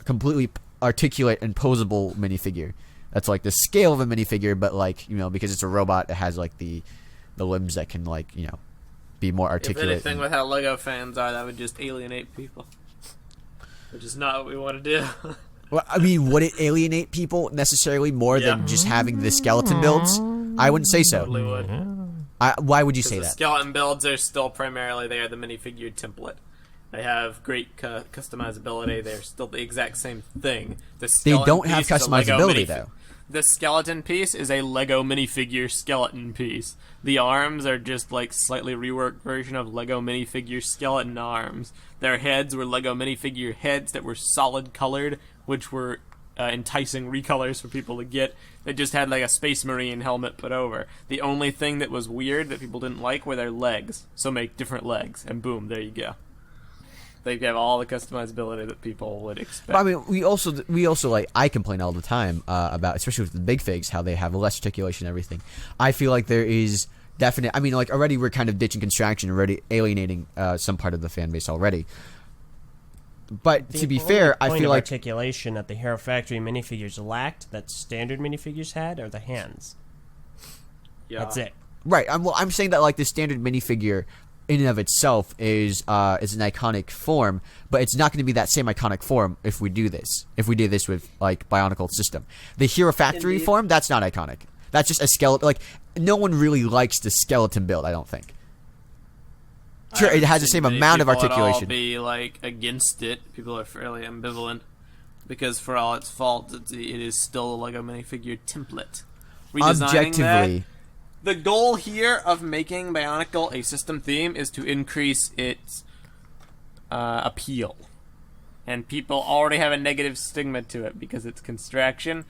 [SPEAKER 5] completely articulate and posable minifigure. That's like the scale of a minifigure, but like, because it's a robot, it has like the limbs that can like, be more articulate.
[SPEAKER 1] If anything, with how Lego fans are, that would just alienate people. Which is not what we want to do.
[SPEAKER 5] Well, I mean, would it alienate people necessarily more than just having the skeleton builds? I wouldn't say so.
[SPEAKER 1] Totally would.
[SPEAKER 5] Why would you say
[SPEAKER 1] The
[SPEAKER 5] that?
[SPEAKER 1] skeleton builds are still primarily they are the minifigure template. They have great customizability. They're still the exact same thing.
[SPEAKER 5] They don't have customizability, though.
[SPEAKER 1] The skeleton piece is a Lego minifigure skeleton piece. The arms are just like slightly reworked version of Lego minifigure skeleton arms. Their heads were Lego minifigure heads that were solid colored, which were enticing recolors for people to get. They just had like a Space Marine helmet put over. The only thing that was weird that people didn't like were their legs. So make different legs, and boom, there you go. They have all the customizability that people would expect.
[SPEAKER 5] But, I mean, we also like, I complain all the time about, especially with the big figs, how they have less articulation and everything. I feel like there is definite. I mean, like already we're kind of ditching Constraction, already alienating some part of the fan base already. But to be fair, I feel like
[SPEAKER 4] articulation that the Hero Factory minifigures lacked that standard minifigures had are the hands.
[SPEAKER 1] Yeah.
[SPEAKER 4] That's it.
[SPEAKER 5] Right. I'm saying that like the standard minifigure in and of itself is an iconic form, but it's not going to be that same iconic form if we do this. If we do this with like BIONICLE System, the Hero Factory form, that's not iconic. That's just a skeleton. Like no one really likes the skeleton build. I don't think. Sure, it has the same amount of articulation.
[SPEAKER 1] Be like against it. People are fairly ambivalent because for all its faults, it is still a Lego minifigure template.
[SPEAKER 5] Objectively.
[SPEAKER 1] The goal here of making Bionicle a system theme is to increase its appeal. And people already have a negative stigma to it because it's Constraction.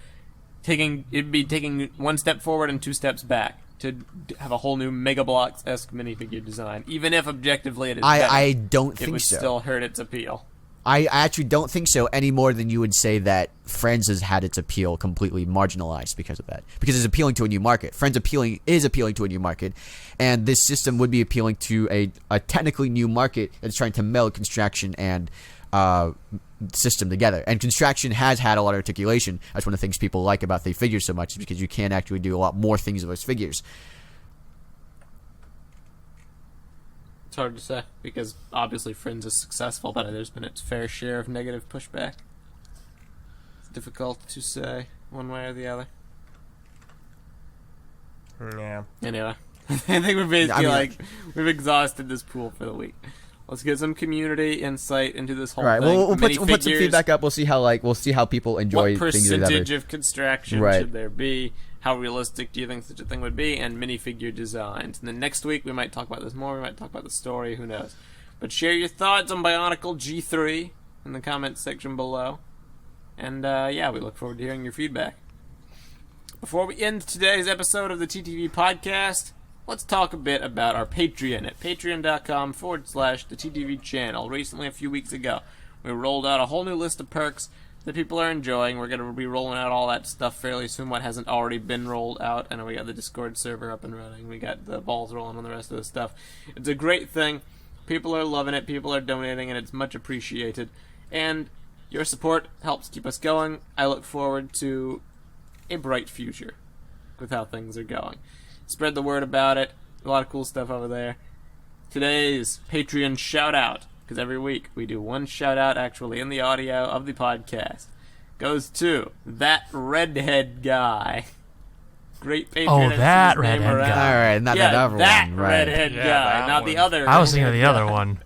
[SPEAKER 1] It'd be taking one step forward and two steps back to have a whole new Mega Bloks-esque minifigure design. Even if objectively it is better,
[SPEAKER 5] I don't think
[SPEAKER 1] it would
[SPEAKER 5] so.
[SPEAKER 1] still hurt its appeal.
[SPEAKER 5] I actually don't think so any more than you would say that Friends has had its appeal completely marginalized because of that. Because it's appealing to a new market. Friends is appealing to a new market, and this system would be appealing to a technically new market that's trying to meld Constraction and System together. And Constraction has had a lot of articulation. That's one of the things people like about the figures so much, is because you can actually do a lot more things with those figures.
[SPEAKER 1] It's hard to say, because obviously Friends is successful, but there's been its fair share of negative pushback. It's difficult to say one way or the other.
[SPEAKER 4] Yeah.
[SPEAKER 1] Anyway, I think we're basically we've exhausted this pool for the week. Let's get some community insight into this whole
[SPEAKER 5] right.
[SPEAKER 1] thing.
[SPEAKER 5] We'll put some feedback up. We'll see how people enjoy
[SPEAKER 1] what
[SPEAKER 5] things.
[SPEAKER 1] What percentage of Constraction
[SPEAKER 5] right.
[SPEAKER 1] should there be? How realistic do you think such a thing would be? And minifigure designs. And then next week we might talk about this more. We might talk about the story. Who knows? But share your thoughts on Bionicle G3 in the comments section below. And we look forward to hearing your feedback. Before we end today's episode of the TTV podcast, let's talk a bit about our Patreon at patreon.com/the TTV channel. Recently, a few weeks ago, we rolled out a whole new list of perks that people are enjoying. We're going to be rolling out all that stuff fairly soon, what hasn't already been rolled out. I know we got the Discord server up and running. We got the balls rolling on the rest of the stuff. It's a great thing. People are loving it. People are donating, and it's much appreciated. And your support helps keep us going. I look forward to a bright future with how things are going. Spread the word about it. A lot of cool stuff over there. Today's Patreon shout-out, because every week we do one shout-out actually in the audio of the podcast, goes to that redhead guy. Great Patreon.
[SPEAKER 3] Oh, that redhead guy.
[SPEAKER 5] All right, not that other
[SPEAKER 1] that
[SPEAKER 5] one. Right.
[SPEAKER 1] redhead guy, not the other.
[SPEAKER 3] I was thinking of the other one.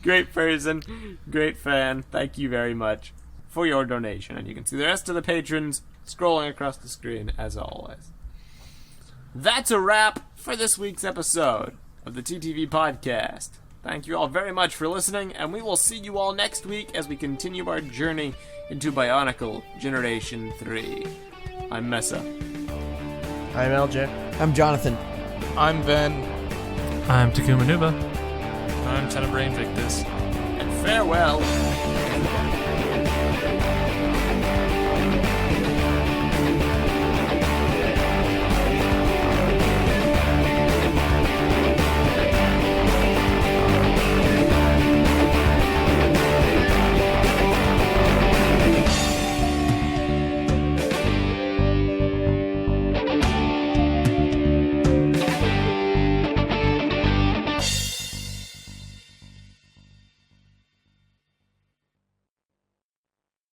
[SPEAKER 1] Great person, great fan. Thank you very much for your donation. And you can see the rest of the patrons scrolling across the screen as always. That's a wrap for this week's episode of the TTV podcast. Thank you all very much for listening, and we will see you all next week as we continue our journey into Bionicle Generation 3. I'm Meso.
[SPEAKER 4] I'm Eljay.
[SPEAKER 5] I'm Jonathan.
[SPEAKER 2] I'm Ben.
[SPEAKER 3] I'm Takuma Nuba.
[SPEAKER 6] I'm Tenebrae Invictus.
[SPEAKER 1] And farewell.